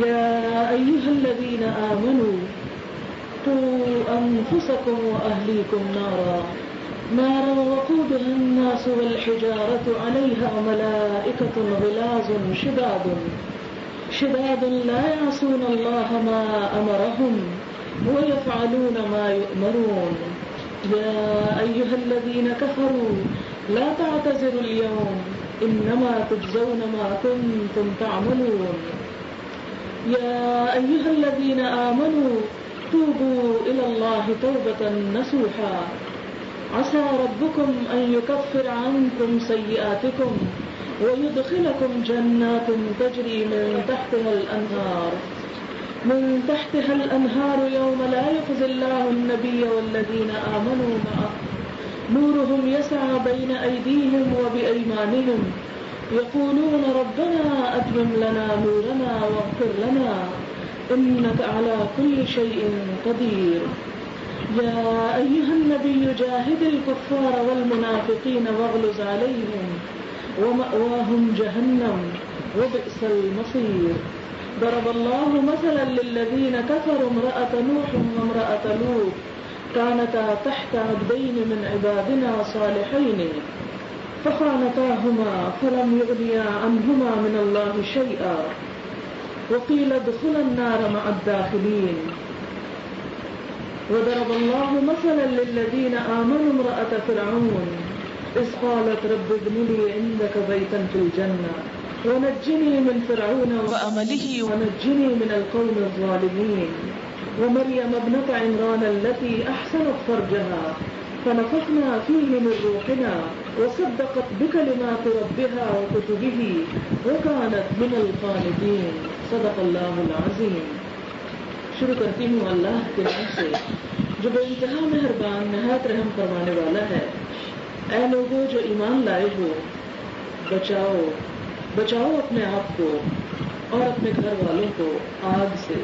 يا أيها الذين آمنوا قوا أنفسكم وأهليكم نارا وقودها الناس والحجارة عليها ملائكة غلاظ شداد لا يعصون الله ما أمرهم ويفعلون ما يؤمرون يا أيها الذين كفروا لا تعتذروا اليوم إنما تجزون ما كنتم تعملون يا أيها الذين آمنوا توبوا إلى الله توبة نصوحا عسى ربكم أن يكفر عنكم سيئاتكم ويدخلكم جنات تجري من تحتها الأنهار يوم لا يخزي الله النبي والذين آمنوا معه نورهم يسعى بين أيديهم وبأيمانهم يقولون ربنا أتمم لنا نورنا واغفر لنا إنك على كل شيء قدير يا أيها النبي جاهد الكفار والمنافقين واغلظ عليهم ومأواهم جهنم وبئس المصير ضرب الله مثلا للذين كفروا امرأة نوح وامرأة لوط كانتا تحت عبدين من عبادنا صالحين فخانتاهما فلم يغنيا عنهما من الله شيئا وقيل ادخلا النار مع الداخلين وضرب الله مثلا للذين آمنوا امرأة فرعون إذ قالت رب ابن لي عندك بيتا في الجنة ونجني من فرعون وعمله ونجني من القوم الظالمين ومريم ابنة عمران التي أحسنت فرجها فنفخنا فيه من روحنا وصدقت بكلمات ربها وكتبه وكانت من القانتين صدق اللہ العظیم. شروع کرتی ہوں اللہ کے نام سے جو بے انتہا مہربان نہایت رحم فرمانے والا ہے. اے لوگوں جو ایمان لائے ہو بچاؤ اپنے آپ کو اور اپنے گھر والوں کو آگ سے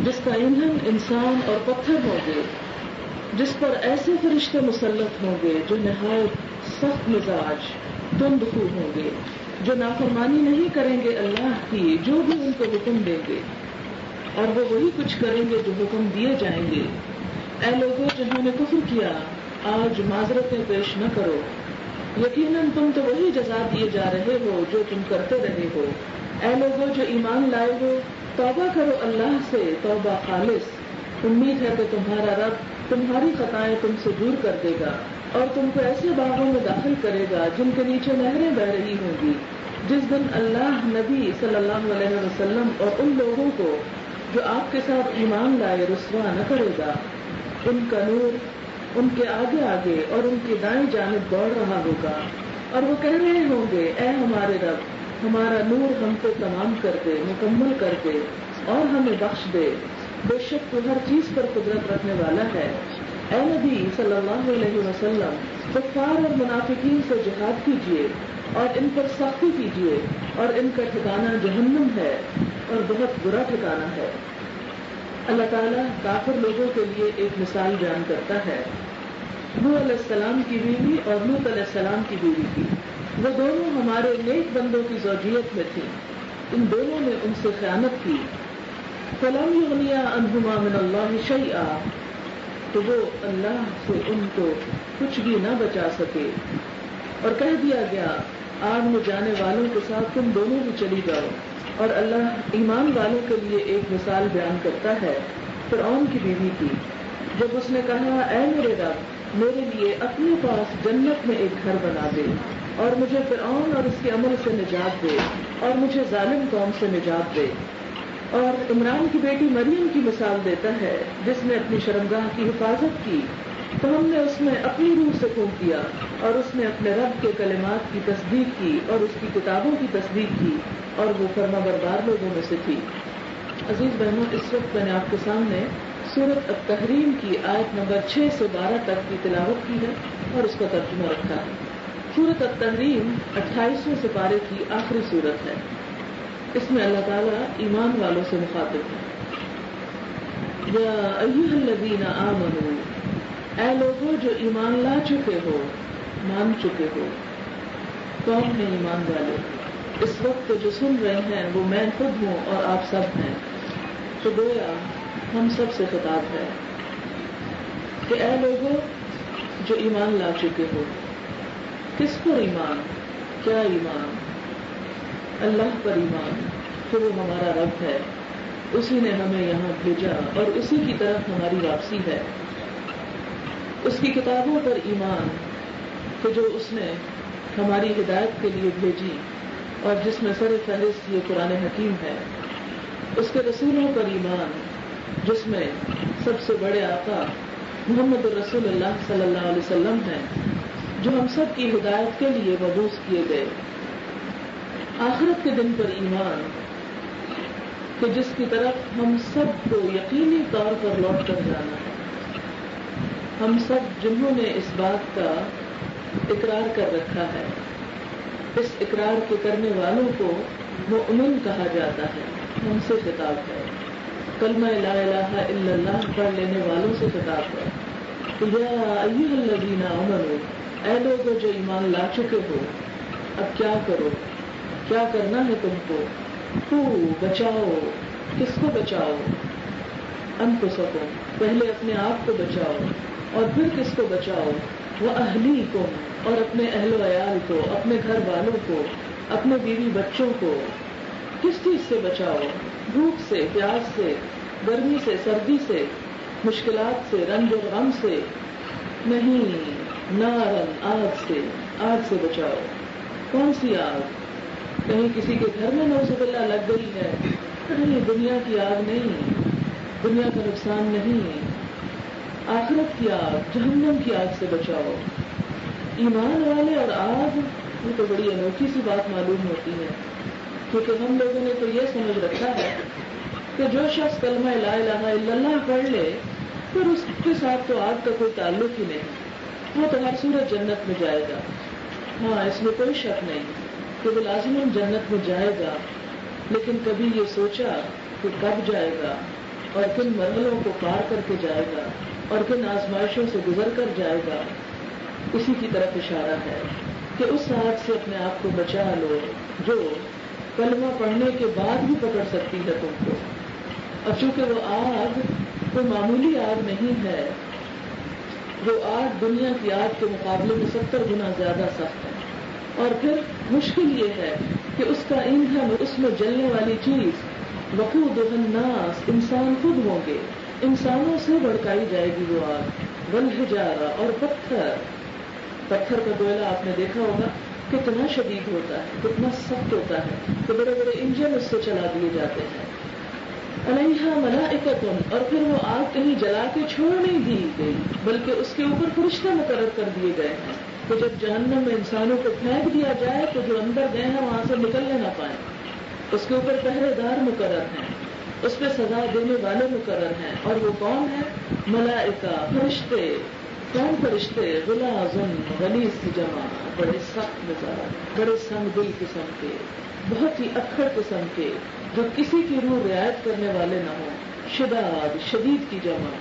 جس کا ایندھن انسان اور پتھر ہوں گے، جس پر ایسے فرشتے مسلط ہوں گے جو نہایت سخت مزاج تند خو ہوں گے، جو نافرمانی نہیں کریں گے اللہ کی جو بھی ان کو حکم دیں گے، اور وہ وہی کچھ کریں گے جو حکم دیے جائیں گے. اے لوگوں جنہوں نے کفر کیا آج معذرتیں پیش نہ کرو، یقیناً تم تو وہی جزا دیے جا رہے ہو جو تم کرتے رہے ہو. اے لوگوں جو ایمان لائے ہو توبہ کرو اللہ سے توبہ خالص. امید ہے کہ تمہارا رب تمہاری خطائیں تم سے دور کر دے گا اور تم کو ایسے باغوں میں داخل کرے گا جن کے نیچے نہریں بہ رہی ہوں گی، جس دن اللہ نبی صلی اللہ علیہ وسلم اور ان لوگوں کو جو آپ کے ساتھ ایمان لائے رسوا نہ کرے گا. ان کا نور ان کے آگے آگے اور ان کی دائیں جانب دوڑ رہا ہوگا اور وہ کہہ رہے ہوں گے اے ہمارے رب ہمارا نور ہم کو تمام کر دے، مکمل کر دے اور ہمیں بخش دے، بے شک تو ہر چیز پر قدرت رکھنے والا ہے. اے نبی صلی اللہ علیہ وسلم کفار اور منافقین سے جہاد کیجیے اور ان پر سختی کیجیے اور ان کا ٹھکانہ جہنم ہے اور بہت برا ٹھکانہ ہے. اللہ تعالیٰ کافر لوگوں کے لیے ایک مثال بیان کرتا ہے. نوح علیہ السلام کی بیوی اور لوط علیہ السلام کی بیوی کی، وہ دونوں ہمارے نیک بندوں کی زوجیت میں تھیں. ان دونوں نے ان سے خیانت کی. فلم یغنیا عنہما من اللہ شیئا، تو وہ اللہ سے ان کو کچھ بھی نہ بچا سکے. اور کہہ دیا گیا آگ میں جانے والوں کے ساتھ تم دونوں بھی چلی جاؤ. اور اللہ ایمان والوں کے لیے ایک مثال بیان کرتا ہے فرعون کی بیوی کی، جب اس نے کہا اے میرے رب میرے لیے اپنے پاس جنت میں ایک گھر بنا دے اور مجھے فرعون اور اس کے عمل سے نجات دے اور مجھے ظالم قوم سے نجات دے. اور عمران کی بیٹی مریم کی مثال دیتا ہے جس نے اپنی شرمگاہ کی حفاظت کی تو ہم نے اس میں اپنی روح سے پھونک دیا اور اس نے اپنے رب کے کلمات کی تصدیق کی اور اس کی کتابوں کی تصدیق کی اور وہ فرما بردار لوگوں میں سے تھی. عزیز بہنوں، اس وقت میں نے آپ کے سامنے سورۃ التحریم کی آیت نمبر 6 سے 12 تک کی تلاوت کی ہے اور اس کا ترجمہ رکھا ہے. سورۃ التحریم 28ویں سپارے کی آخری سورت ہے. اس میں اللہ تعالیٰ ایمان والوں سے مخاطب ہے. یا ایھا الذین آمنوا، اے لوگوں جو ایمان لا چکے ہو، مان چکے ہو. کون ہے ایمان والے؟ اس وقت جو سن رہے ہیں وہ میں خود ہوں اور آپ سب ہیں. تو گویا ہم سب سے خطاب ہے کہ اے لوگوں جو ایمان لا چکے ہو، کس پر ایمان؟ کیا ایمان؟ اللہ پر ایمان کہ وہ ہمارا رب ہے، اسی نے ہمیں یہاں بھیجا اور اسی کی طرف ہماری واپسی ہے۔ اس کی کتابوں پر ایمان کہ جو اس نے ہماری ہدایت کے لیے بھیجی اور جس میں سر فہرست یہ قرآن حکیم ہے۔ اس کے رسولوں پر ایمان جس میں سب سے بڑے آقا محمد رسول اللہ صلی اللہ علیہ وسلم ہیں، جو ہم سب کی ہدایت کے لیے مبعوث کیے گئے۔ آخرت کے دن پر ایمان کہ جس کی طرف ہم سب کو یقینی طور پر لوٹ کر جانا ہے۔ ہم سب جنہوں نے اس بات کا اقرار کر رکھا ہے، اس اقرار کے کرنے والوں کو مؤمن کہا جاتا ہے، ہم سے خطاب ہے۔ کلمہ لا الہ الا اللہ پڑھ لینے والوں سے خطاب ہے کہ یا ایھا الذین آمنوا، اے لوگوں جو ایمان لا چکے ہو، اب کیا کرو؟ کیا کرنا ہے تم کو؟ تو بچاؤ، کس کو بچاؤ؟ انفسکم، پہلے اپنے آپ کو بچاؤ اور پھر کس کو بچاؤ؟ وَأَهْلِيكُمْ، اور اپنے اہل و عیال کو، اپنے گھر والوں کو، اپنے بیوی بچوں کو۔ کس چیز سے بچاؤ؟ بھوک سے، پیاس سے، گرمی سے، سردی سے، مشکلات سے، رنج و غم سے نہیں، نارن، آگ سے، آگ سے بچاؤ۔ کون سی آگ؟ کہیں کسی کے گھر میں نعوذ باللہ لگ گئی ہے؟ نہیں، دنیا کی آگ نہیں، دنیا کا نقصان نہیں، آخرت کی آگ، جہنم کی آگ سے بچاؤ۔ ایمان والے اور آگ، یہ تو بڑی انوکھی سی بات معلوم ہوتی ہے، کیونکہ ہم لوگوں نے تو یہ سمجھ رکھا ہے کہ جو شخص کلمہ لا الہ الا اللہ پڑھ لے پھر اس کے ساتھ تو آگ کا کوئی تعلق ہی نہیں، وہ تو ہر صورت جنت میں جائے گا۔ ہاں، اس میں کوئی شک نہیں کہ وہ لازماً جنت میں جائے گا، لیکن کبھی یہ سوچا کہ کب جائے گا اور کن مرحلوں کو پار کر کے جائے گا اور کن آزمائشوں سے گزر کر جائے گا؟ اسی کی طرف اشارہ ہے کہ اس آگ سے اپنے آپ کو بچا لو جو کلمہ پڑھنے کے بعد بھی پکڑ سکتی ہے تم کو۔ اور چونکہ وہ آگ کوئی معمولی آگ نہیں ہے، وہ آگ دنیا کی آگ کے مقابلے میں 70 گنا زیادہ سخت ہے، اور پھر مشکل یہ ہے کہ اس کا ایندھن، اس میں جلنے والی چیز وقودہ الناس، انسان خود ہوں گے، انسانوں سے بھڑکائی جائے گی وہ آگ، والحجارہ، اور پتھر کا گولا آپ نے دیکھا ہوگا کتنا شدید ہوتا ہے، کتنا سخت ہوتا ہے کہ بڑے بڑے انجن اس سے چلا دیے جاتے ہیں۔ علیہا ملائکۃ، اور پھر وہ آگ کہیں جلا کے چھوڑ نہیں دی گئی بلکہ اس کے اوپر فرشتے مقرر کر دیے گئے ہیں کہ جب جہنم میں انسانوں کو پھینک دیا جائے تو جو اندر گئے ہیں وہاں سے نکلنے نہ پائیں۔ اس کے اوپر پہرے دار مقرر ہیں، اس پہ سزا دینے والے مقرر ہیں، اور وہ کون ہے؟ ملائکہ، فرشتے۔ کون فرشتے؟ غلاظ غلیظ کی جمع، بڑے سخت مزاج، بڑے سنگ دل قسم کے، بہت ہی اکھڑ قسم کے، جو کسی کی روح رعایت کرنے والے نہ ہوں۔ شداد، شدید کی جمع،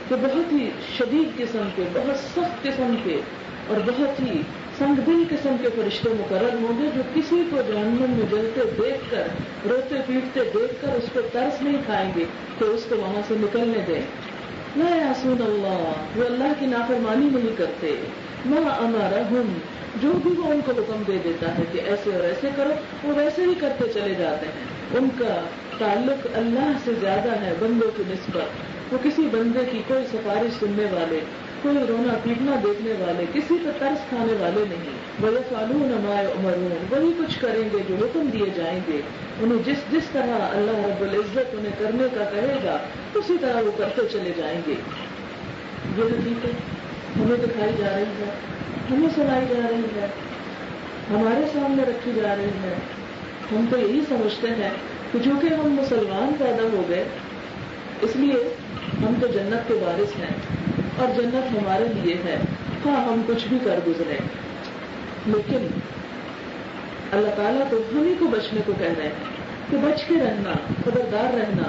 کہ بہت ہی شدید قسم کے، بہت سخت قسم کے اور بہت ہی سنگ دل قسم کے فرشتے مقرر ہوں گے، جو کسی کو جہنم میں جلتے دیکھ کر، روتے پیٹتے دیکھ کر اس پہ ترس نہیں کھائیں گے کہ اس کو وہاں سے نکلنے دیں۔ لا یعصون اللہ، وہ اللہ کی نافرمانی نہیں کرتے۔ ما امرہم، جو بھی وہ ان کو حکم دے دیتا ہے کہ ایسے اور ایسے کرو، وہ ویسے ہی کرتے چلے جاتے ہیں۔ ان کا تعلق اللہ سے زیادہ ہے بندوں کی نسبت، وہ کسی بندے کی کوئی سفارش سننے والے، کوئی رونا پیٹنا دیکھنے والے، کسی پہ ترس کھانے والے نہیں۔ وَيَفْعَلُونَ مَا يُؤْمَرُونَ، وہی کچھ کریں گے جو حکم دیے جائیں گے، انہیں جس طرح اللہ رب العزت انہیں کرنے کا کہے گا اسی طرح وہ کرتے چلے جائیں گے۔ یہ حقیقت ہمیں دکھائی جا رہی ہے، ہمیں سنائی جا رہی ہے، ہمارے سامنے رکھی جا رہی ہے۔ ہم تو یہی سمجھتے ہیں کہ چونکہ ہم مسلمان پیدا ہو گئے اس لیے ہم تو جنت کے وارث ہیں اور جنت ہمارے لیے ہے، ہاں ہم کچھ بھی کر گزرے، لیکن اللہ تعالیٰ تو ہم ہی کو بچنے کو کہہ رہے ہیں کہ بچ کے رہنا، خبردار رہنا،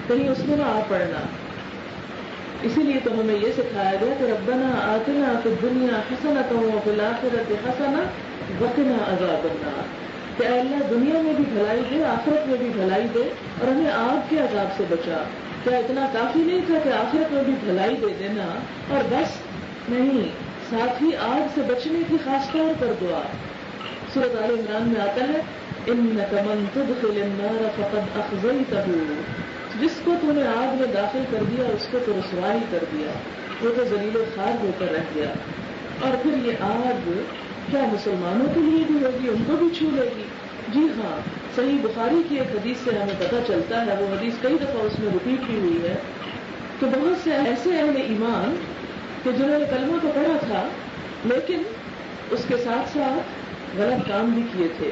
کہیں اس میں نہ آ پڑنا۔ اسی لیے تو ہمیں یہ سکھایا گیا کہ ربنا آتنا فی الدنیا حسنۃ وفی الآخرۃ حسنۃ وقنا عذاب النار۔ کہ اے اللہ دنیا میں بھی بھلائی دے، آخرت میں بھی بھلائی دے، اور ہمیں آگ کے عذاب سے بچا۔ کیا اتنا کافی نہیں تھا کہ آخرت میں بھی بھلائی دے دینا اور بس نہیں، ساتھ ہی آگ سے بچنے کی خاص طور پر دعا۔ سورۃ آل عمران میں آتا ہے اِنَّكَ مَن تُدْخِلِ النَّارَ فَقَدْ أَخْزَيْتَهُ، جس کو تو نے آگ میں داخل کر دیا اس کو تو رسوا ہی کر دیا، وہ تو ذلیل و خوار ہو کر رہ گیا۔ اور پھر یہ آگ کیا مسلمانوں کے لیے بھی ہوگی، ان کو بھی چھو لے گی؟ جی ہاں، صحیح بخاری کی ایک حدیث سے ہمیں پتہ چلتا ہے، وہ حدیث کئی دفعہ اس میں رپیٹ بھی ہوئی ہے، کہ بہت سے ایسے اہل ایمان کہ جنہوں نے کلمہ تو پڑھا تھا لیکن اس کے ساتھ ساتھ غلط کام بھی کیے تھے،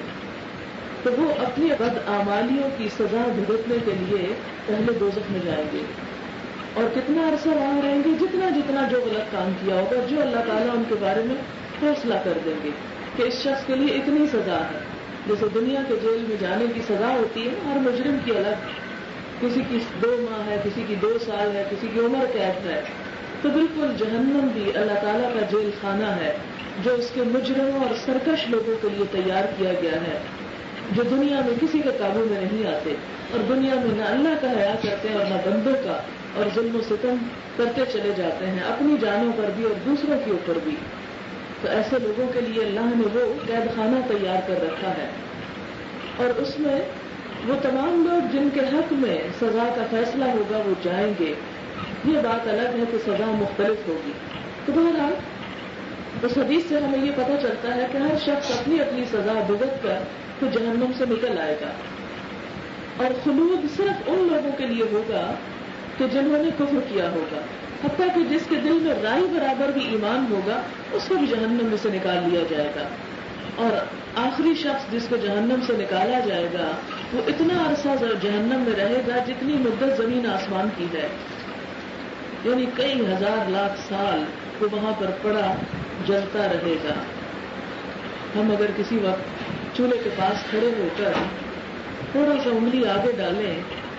تو وہ اپنی بدعمالیوں کی سزا بھگتنے کے لیے پہلے دوزخ میں جائیں گے، اور کتنا عرصہ وہاں رہیں گے؟ جتنا جو غلط کام کیا ہوگا، جو اللہ تعالیٰ ان کے بارے میں فیصلہ کر دیں گے کہ اس شخص کے لیے اتنی سزا ہے۔ جیسے دنیا کے جیل میں جانے کی سزا ہوتی ہے، ہر مجرم کی الگ، کسی کی 2 ماہ ہے، کسی کی 2 سال ہے، کسی کی عمر قید ہے، تو بالکل جہنم بھی اللہ تعالیٰ کا جیل خانہ ہے جو اس کے مجرموں اور سرکش لوگوں کے لیے تیار کیا گیا ہے، جو دنیا میں کسی کے قابو میں نہیں آتے، اور دنیا میں نہ اللہ کا حیا کرتے ہیں اور نہ بندوں کا، اور ظلم و ستم کرتے چلے جاتے ہیں اپنی جانوں پر بھی اور دوسروں کے اوپر بھی۔ تو ایسے لوگوں کے لیے اللہ نے وہ قید خانہ تیار کر رکھا ہے، اور اس میں وہ تمام لوگ جن کے حق میں سزا کا فیصلہ ہوگا وہ جائیں گے۔ یہ بات الگ ہے کہ سزا مختلف ہوگی۔ تو بہرحال اس حدیث سے ہمیں یہ پتہ چلتا ہے کہ ہر شخص اپنی اپنی سزا بھگت کر پھر جہنم سے نکل آئے گا، اور خلود صرف ان لوگوں کے لیے ہوگا کہ جنہوں نے کفر کیا ہوگا، حتیٰ کہ جس کے دل میں رائی برابر بھی ایمان ہوگا اس کو بھی جہنم میں سے نکال لیا جائے گا، اور آخری شخص جس کو جہنم سے نکالا جائے گا وہ اتنا عرصہ جہنم میں رہے گا جتنی مدت زمین آسمان کی ہے، یعنی کئی ہزار لاکھ سال وہ وہاں پر پڑا جلتا رہے گا۔ ہم اگر کسی وقت چولہے کے پاس کھڑے ہو کر تھوڑا سا انگلی آگے ڈالیں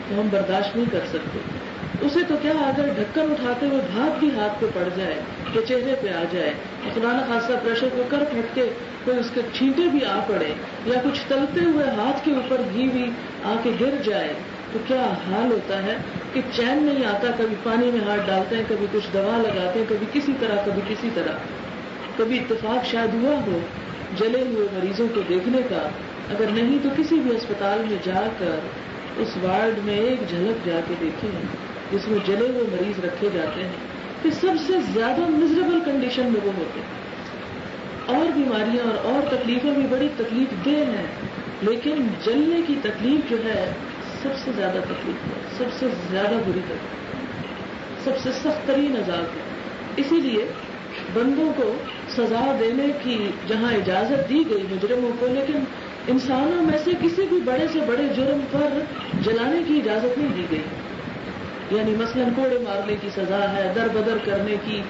تو ہم برداشت نہیں کر سکتے، اسے تو کیا اگر ڈھکن اٹھاتے ہوئے بھاپ بھی ہاتھ پہ پڑ جائے کہ چہرے پہ آ جائے، خدا نہ خاصا پریشر کوکر پھٹ کے کوئی اس کے چھینٹے بھی آ پڑے، یا کچھ تلتے ہوئے ہاتھ کے اوپر گھی بھی آ کے گر جائے تو کیا حال ہوتا ہے کہ چین نہیں آتا، کبھی پانی میں ہاتھ ڈالتے ہیں، کبھی کچھ دوا لگاتے ہیں، کبھی کسی طرح کبھی کسی طرح۔ کبھی اتفاق شاید ہوا ہو جلے ہوئے مریضوں کو دیکھنے کا، اگر نہیں تو کسی بھی اسپتال میں جا کر اس وارڈ میں ایک جھلک جا کے دیکھیں جس میں جلے ہوئے مریض رکھے جاتے ہیں کہ سب سے زیادہ مزریبل کنڈیشن میں وہ ہوتے ہیں، اور بیماریاں اور تکلیفیں بھی بڑی تکلیف دہ ہیں، لیکن جلنے کی تکلیف جو ہے سب سے زیادہ تکلیف ہے، سب سے زیادہ بری تکلیف، سب سے سخت ترین عذاب ہے۔ اسی لیے بندوں کو سزا دینے کی جہاں اجازت دی گئی مجرموں کو، لیکن انسانوں میں سے کسی بھی بڑے سے بڑے جرم پر جلانے کی اجازت نہیں دی گئی، یعنی مثلاً کوڑے مارنے کی سزا ہے، در بدر کرنے کی،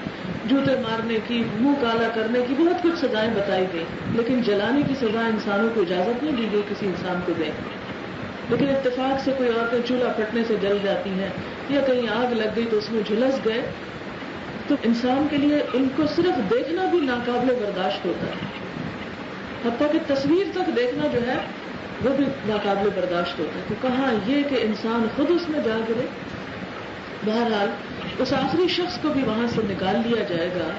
جوتے مارنے کی، منہ کالا کرنے کی، بہت کچھ سزائیں بتائی گئی، لیکن جلانے کی سزا انسانوں کو اجازت نہیں دی گئی کسی انسان کو دیں۔ لیکن اتفاق سے کوئی عورتیں چولہا پھٹنے سے جل جاتی ہیں یا کہیں آگ لگ گئی تو اس میں جھلس گئے، تو انسان کے لیے ان کو صرف دیکھنا بھی ناقابل برداشت ہوتا ہے، حتیٰ کہ تصویر تک دیکھنا جو ہے وہ بھی ناقابل برداشت ہوتا ہے، تو کہاں یہ کہ انسان خود اس میں جا گرے۔ بہرحال اس آخری شخص کو بھی وہاں سے نکال لیا جائے گا،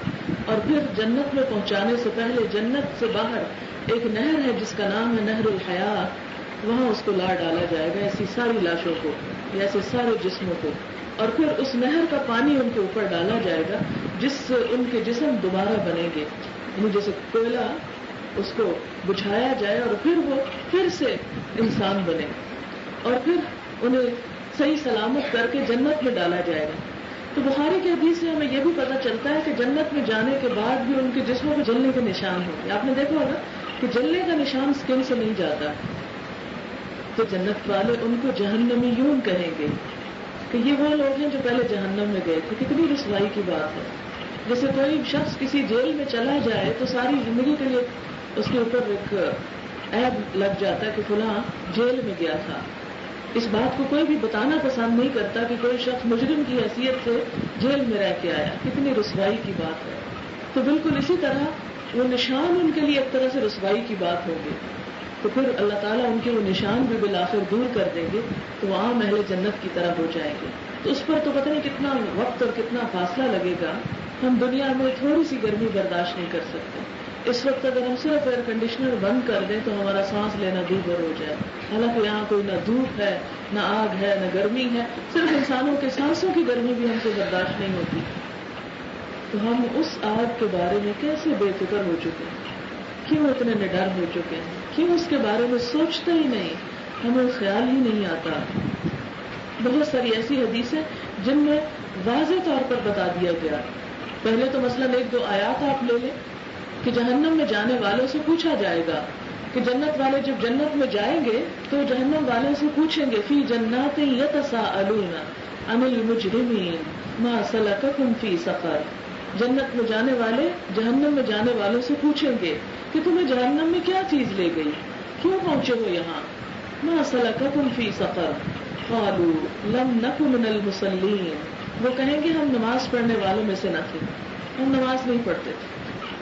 اور پھر جنت میں پہنچانے سے پہلے جنت سے باہر ایک نہر ہے جس کا نام ہے نہر الحیات، وہاں اس کو لا ڈالا جائے گا، ایسی ساری لاشوں کو یا ایسے سارے جسموں کو، اور پھر اس نہر کا پانی ان کے اوپر ڈالا جائے گا جس سے ان کے جسم دوبارہ بنیں گے، یعنی جیسے کوئلہ اس کو بجھایا جائے اور پھر وہ پھر سے انسان بنے، اور پھر انہیں صحیح سلامت کر کے جنت میں ڈالا جائے گا۔ تو بخاری کی حدیث سے ہمیں یہ بھی پتہ چلتا ہے کہ جنت میں جانے کے بعد بھی ان کے جسموں میں جلنے کے نشان ہوں گے۔ آپ نے دیکھا ہوگا کہ جلنے کا نشان سکن سے نہیں جاتا، تو جنت والے ان کو جہنمیون کہیں گے کہ یہ وہ لوگ ہیں جو پہلے جہنم میں گئے تھے۔ کتنی رسوائی کی بات ہے، جیسے کوئی شخص کسی جیل میں چلا جائے تو ساری زندگی کے لیے اس کے اوپر ایک عیب لگ جاتا ہے کہ فلاں جیل میں گیا تھا، اس بات کو کوئی بھی بتانا پسند نہیں کرتا کہ کوئی شخص مجرم کی حیثیت سے جیل میں رہ کے آیا، کتنی رسوائی کی بات ہے۔ تو بالکل اسی طرح وہ نشان ان کے لیے ایک طرح سے رسوائی کی بات ہوگی، تو پھر اللہ تعالیٰ ان کے وہ نشان بھی بالآخر دور کر دیں گے تو وہ عام اہل جنت کی طرح ہو جائیں گے. تو اس پر تو پتہ نہیں کتنا وقت اور کتنا فاصلہ لگے گا. ہم دنیا میں تھوڑی سی گرمی برداشت نہیں کر سکتے. اس وقت اگر ہم صرف ایئر کنڈیشنر بند کر دیں تو ہمارا سانس لینا دوبھر ہو جائے. حالانکہ یہاں کوئی نہ دھوپ ہے نہ آگ ہے نہ گرمی ہے، صرف انسانوں کے سانسوں کی گرمی بھی ہم سے برداشت نہیں ہوتی. تو ہم اس آگ کے بارے میں کیسے بے فکر ہو چکے ہیں، کیوں اتنے نڈر ہو چکے ہیں، کیوں اس کے بارے میں سوچتے ہی نہیں، ہمیں خیال ہی نہیں آتا. بہت ساری ایسی حدیثیں جن میں واضح طور پر بتا دیا گیا. پہلے تو مثلاً 1-2 آیات آپ لے لیں کہ جہنم میں جانے والوں سے پوچھا جائے گا کہ جنت والے جب جنت میں جائیں گے تو جہنم والوں سے پوچھیں گے فی جنات یتساءلون عن المجرمین ما سلککم فی سقر. جنت میں جانے والے جہنم میں جانے والوں سے پوچھیں گے کہ تمہیں جہنم میں کیا چیز لے گئی، کیوں پہنچے ہو یہاں. ما سلککم فی سقر قالوا لم نک من المصلین. وہ کہیں گے ہم نماز پڑھنے والوں میں سے نہ تھے، ہم نماز نہیں پڑھتے تھے.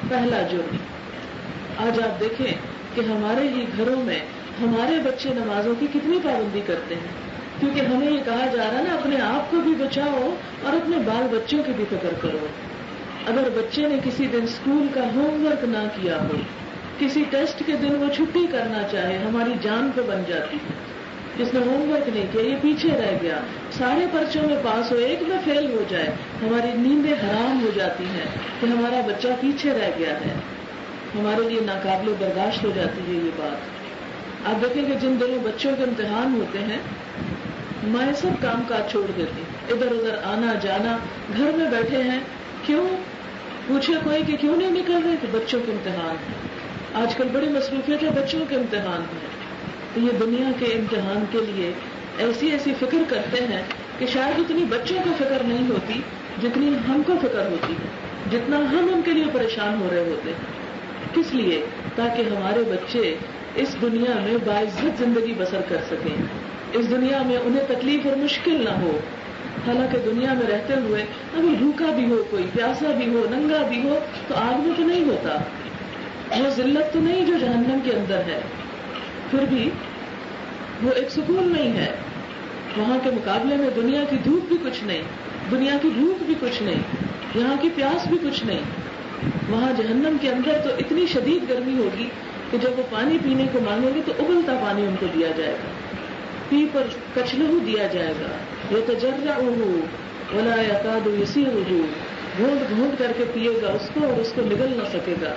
پہلا جرم. آج آپ دیکھیں کہ ہمارے ہی گھروں میں ہمارے بچے نمازوں کی کتنی پابندی کرتے ہیں، کیونکہ ہمیں یہ کہا جا رہا ہے نا اپنے آپ کو بھی بچاؤ اور اپنے بال بچوں کی بھی فکر کرو. اگر بچے نے کسی دن اسکول کا ہوم ورک نہ کیا ہو، کسی ٹیسٹ کے دن وہ چھٹی کرنا چاہے، ہماری جان پہ بن جاتی ہے. جس نے ہوم ورک نہیں کیا یہ پیچھے رہ گیا، سارے پرچوں میں پاس ہو ایک میں فیل ہو جائے، ہماری نیندیں حرام ہو جاتی ہیں کہ ہمارا بچہ پیچھے رہ گیا ہے. ہمارے لیے ناقابل برداشت ہو جاتی ہے یہ بات. آپ دیکھیں کہ جن دنوں بچوں کے امتحان ہوتے ہیں مائیں سب کام کاج چھوڑ دیتی، ادھر ادھر آنا جانا، گھر میں بیٹھے ہیں. کیوں پوچھے کوئی کہ کیوں نہیں نکل رہے؟ کہ بچوں کے امتحان ہیں. آج کل بڑی مصروفیت ہے، بچوں کے امتحان ہیں. تو یہ دنیا کے امتحان کے لیے ایسی ایسی فکر کرتے ہیں کہ شاید اتنی بچوں کو فکر نہیں ہوتی جتنی ہم کو فکر ہوتی ہے، جتنا ہم ان کے لیے پریشان ہو رہے ہوتے ہیں. کس لیے؟ تاکہ ہمارے بچے اس دنیا میں باعزت زندگی بسر کر سکیں، اس دنیا میں انہیں تکلیف اور مشکل نہ ہو. حالانکہ دنیا میں رہتے ہوئے اگر بھوکا بھی ہو، کوئی پیاسا بھی ہو، ننگا بھی ہو تو آگ میں تو نہیں ہوتا. وہ ذلت تو نہیں جو جہنم کے اندر ہے، پھر بھی وہ ایک سکون نہیں ہے. وہاں کے مقابلے میں دنیا کی دھوپ بھی کچھ نہیں، دنیا کی بھوک بھی کچھ نہیں، یہاں کی پیاس بھی کچھ نہیں. وہاں جہنم کے اندر تو اتنی شدید گرمی ہوگی کہ جب وہ پانی پینے کو مانگیں گے تو ابلتا پانی ان کو دیا جائے گا، پی پر کچلہو دیا جائے گا. یتجرعہ ولا یکاد یسیغہ، گھونٹ گھونٹ کر کے پیے گا اس کو اور اس کو نگل نہ سکے گا.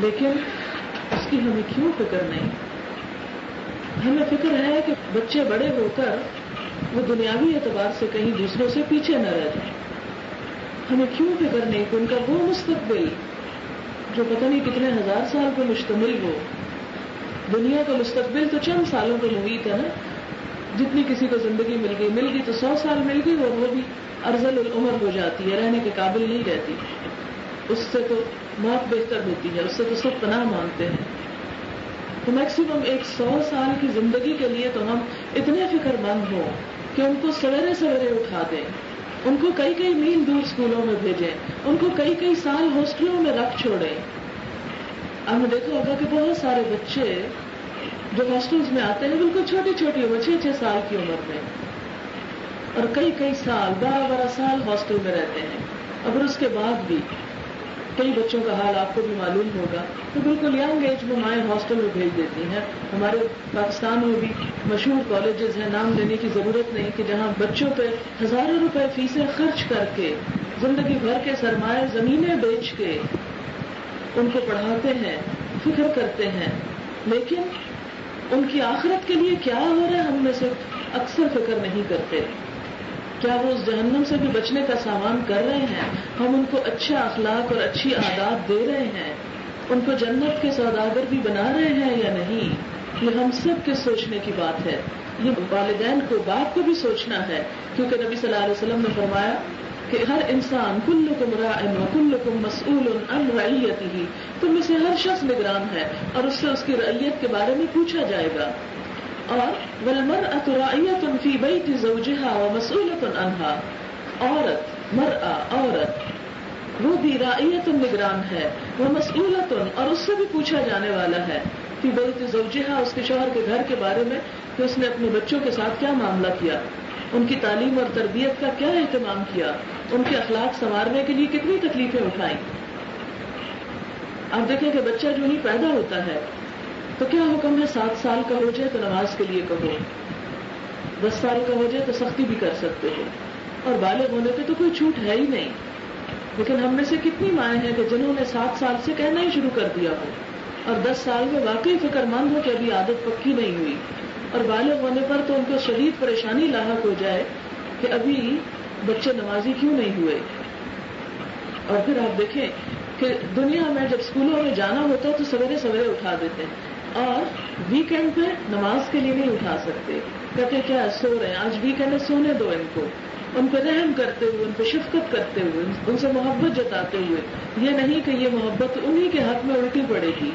لیکن اس کی ہمیں کیوں فکر نہیں؟ ہمیں فکر ہے کہ بچے بڑے ہو کر وہ دنیاوی اعتبار سے کہیں دوسروں سے پیچھے نہ رہ جائیں. ہمیں کیوں فکر نہیں کہ ان کا وہ مستقبل جو پتہ نہیں کتنے ہزار سال پہ مشتمل ہو. دنیا کا مستقبل تو چند سالوں پہ محیط ہے نا. جتنی کسی کو زندگی مل گئی تو 100 سال مل گئی اور وہ بھی ارذل العمر ہو جاتی ہے، رہنے کے قابل نہیں رہتی. اس سے تو موت بہتر ہوتی ہے، اس سے تو سب پناہ مانگتے ہیں. تو میکسیمم 100 سال کی زندگی کے لیے تو ہم اتنے فکر مند ہوں کہ ان کو سویرے سویرے اٹھا دیں، ان کو کئی کئی میل دور اسکولوں میں بھیجیں، ان کو کئی کئی سال ہاسٹلوں میں رکھ چھوڑیں. آپ نے دیکھا ہوگا کہ بہت سارے بچے جو ہاسٹلز میں آتے ہیں بالکل چھوٹی چھوٹی عمر، 6-6 سال کی عمر میں، اور کئی کئی سال 12-12 سال ہاسٹل میں رہتے ہیں. اگر اس کے بعد بھی کئی بچوں کا حال آپ کو بھی معلوم ہوگا تو بالکل ینگ ایج میں مائیں ہاسٹل میں بھیج دیتی ہیں. ہمارے پاکستان میں بھی مشہور کالجز ہیں، نام لینے کی ضرورت نہیں، کہ جہاں بچوں پہ ہزاروں روپے فیسیں خرچ کر کے زندگی بھر کے سرمایہ زمینیں بیچ کے ان کو پڑھاتے ہیں، فکر کرتے ہیں. لیکن ان کی آخرت کے لیے کیا ہو رہا ہے ہم میں سے اکثر فکر نہیں کرتے. کیا وہ اس جہنم سے بھی بچنے کا سامان کر رہے ہیں؟ ہم ان کو اچھا اخلاق اور اچھی عادات دے رہے ہیں؟ ان کو جنت کے سوداگر بھی بنا رہے ہیں یا نہیں؟ یہ ہم سب کے سوچنے کی بات ہے. یہ والدین کو، باپ کو بھی سوچنا ہے، کیونکہ نبی صلی اللہ علیہ وسلم نے فرمایا کہ ہر انسان کلکم راع وکلکم مسئول عن رعیتہ، تم میں سے ہر شخص نگران ہے اور اس سے اس کی رعیت کے بارے میں پوچھا جائے گا. اور والمرأۃ راعیۃ فی بیت زوجها ومسئولۃ عنها، عورت وہ بھی راعیۃ نگران ہے، وہ مسئولۃ اور اس سے بھی پوچھا جانے والا ہے فی بیت زوجہا، اس کے شوہر کے گھر کے بارے میں کہ اس نے اپنے بچوں کے ساتھ کیا معاملہ کیا، ان کی تعلیم اور تربیت کا کیا اہتمام کیا، ان کے اخلاق سنوارنے کے لیے کتنی تکلیفیں اٹھائیں. آپ دیکھیں کہ بچہ جو ہی پیدا ہوتا ہے تو کیا حکم ہے، 7 سال کا ہو جائے تو نماز کے لیے کہو، 10 سال کا ہو جائے تو سختی بھی کر سکتے ہو، اور بالغ ہونے پہ تو کوئی چھوٹ ہے ہی نہیں. لیکن ہم میں سے کتنی مائیں ہیں کہ جنہوں نے 7 سال سے کہنا ہی شروع کر دیا ہو، اور 10 سال میں واقعی فکر مند ہو کہ ابھی عادت پکی نہیں ہوئی، اور بالغ ہونے پر تو ان کو شدید پریشانی لاحق ہو جائے کہ ابھی بچے نمازی کیوں نہیں ہوئے. اور پھر آپ دیکھیں کہ دنیا میں جب اسکولوں میں جانا ہوتا ہے تو سویرے سویرے اٹھا دیتے ہیں، اور ویکینڈ پہ نماز کے لیے نہیں اٹھا سکتے، کہتے کیا سو رہے ہیں، آج ویکینڈ ہے سونے دو ان کو. ان پہ رحم کرتے ہوئے، ان پہ شفقت کرتے ہوئے، ان سے محبت جتاتے ہوئے، یہ نہیں کہ یہ محبت انہی کے حق میں الٹی پڑے گی،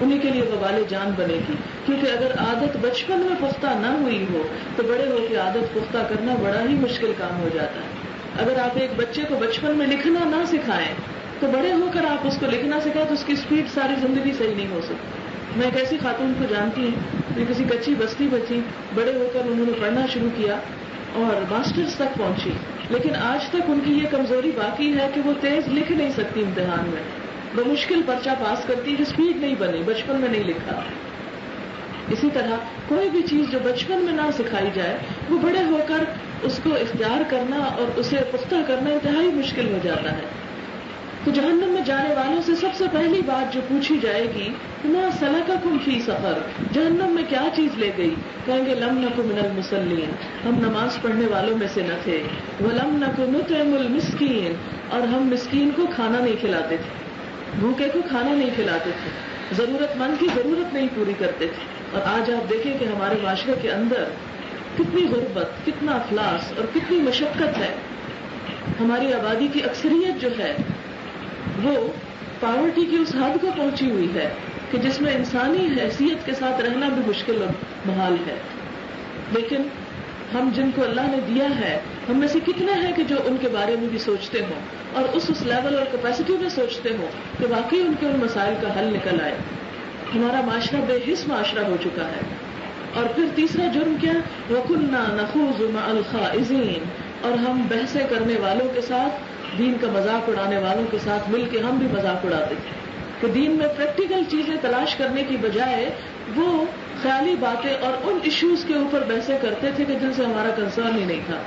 انہی کے لیے وبال جان بنے گی. کیونکہ اگر عادت بچپن میں پختہ نہ ہوئی ہو تو بڑے ہو کے عادت پختہ کرنا بڑا ہی مشکل کام ہو جاتا ہے. اگر آپ ایک بچے کو بچپن میں لکھنا نہ سکھائیں تو بڑے ہو کر آپ اس کو لکھنا سکھائیں تو اس کی اسپیڈ ساری زندگی صحیح نہیں ہو سکتی. میں ایک ایسی خاتون کو جانتی ہوں جو کسی کچی بستی میں تھی، بڑے ہو کر انہوں نے پڑھنا شروع کیا اور ماسٹرز تک پہنچی، لیکن آج تک ان کی یہ کمزوری باقی ہے کہ وہ تیز لکھ نہیں سکتی امتحان میں، بمشکل پرچہ پاس کرتی کہ اسپیڈ نہیں بنی، بچپن میں نہیں لکھا. اسی طرح کوئی بھی چیز جو بچپن میں نہ سکھائی جائے وہ بڑے ہو کر اس کو اختیار کرنا اور اسے پختہ کرنا انتہائی مشکل ہو جاتا ہے. تو جہنم میں جانے والوں سے سب سے پہلی بات جو پوچھی جائے گی، ما سلککم فی سقر، جہنم میں کیا چیز لے گئی؟ کہیں گے لم نک من المصلین، ہم نماز پڑھنے والوں میں سے نہ تھے، ولم نک نطعم المسکین، اور ہم مسکین کو کھانا نہیں کھلاتے تھے، بھوکے کو کھانا نہیں کھلاتے تھے، ضرورت مند کی ضرورت نہیں پوری کرتے تھے. اور آج آپ دیکھیں کہ ہمارے معاشرے کے اندر کتنی غربت، کتنا افلاس اور کتنی مشقت ہے. ہماری آبادی کی اکثریت جو ہے وہ پاورٹی کی اس حد کو پہنچی ہوئی ہے کہ جس میں انسانی حیثیت کے ساتھ رہنا بھی مشکل اور محال ہے. لیکن ہم جن کو اللہ نے دیا ہے، ہم میں سے کتنے ہیں کہ جو ان کے بارے میں بھی سوچتے ہوں اور اس لیول اور کیپیسٹی میں سوچتے ہوں کہ واقعی ان کے ان مسائل کا حل نکل آئے. ہمارا معاشرہ بے حس معاشرہ ہو چکا ہے. اور پھر تیسرا جرم کیا؟ وَكُنَّا نَخُوضُ مَعَ الْخَائِضِينَ، اور ہم بحثیں کرنے والوں کے ساتھ، دین کا مذاق اڑانے والوں کے ساتھ مل کے ہم بھی مذاق اڑاتے تھے کہ دین میں پریکٹیکل چیزیں تلاش کرنے کی بجائے وہ خیالی باتیں اور ان ایشوز کے اوپر بحثیں کرتے تھے کہ جن سے ہمارا کنسرن ہی نہیں تھا.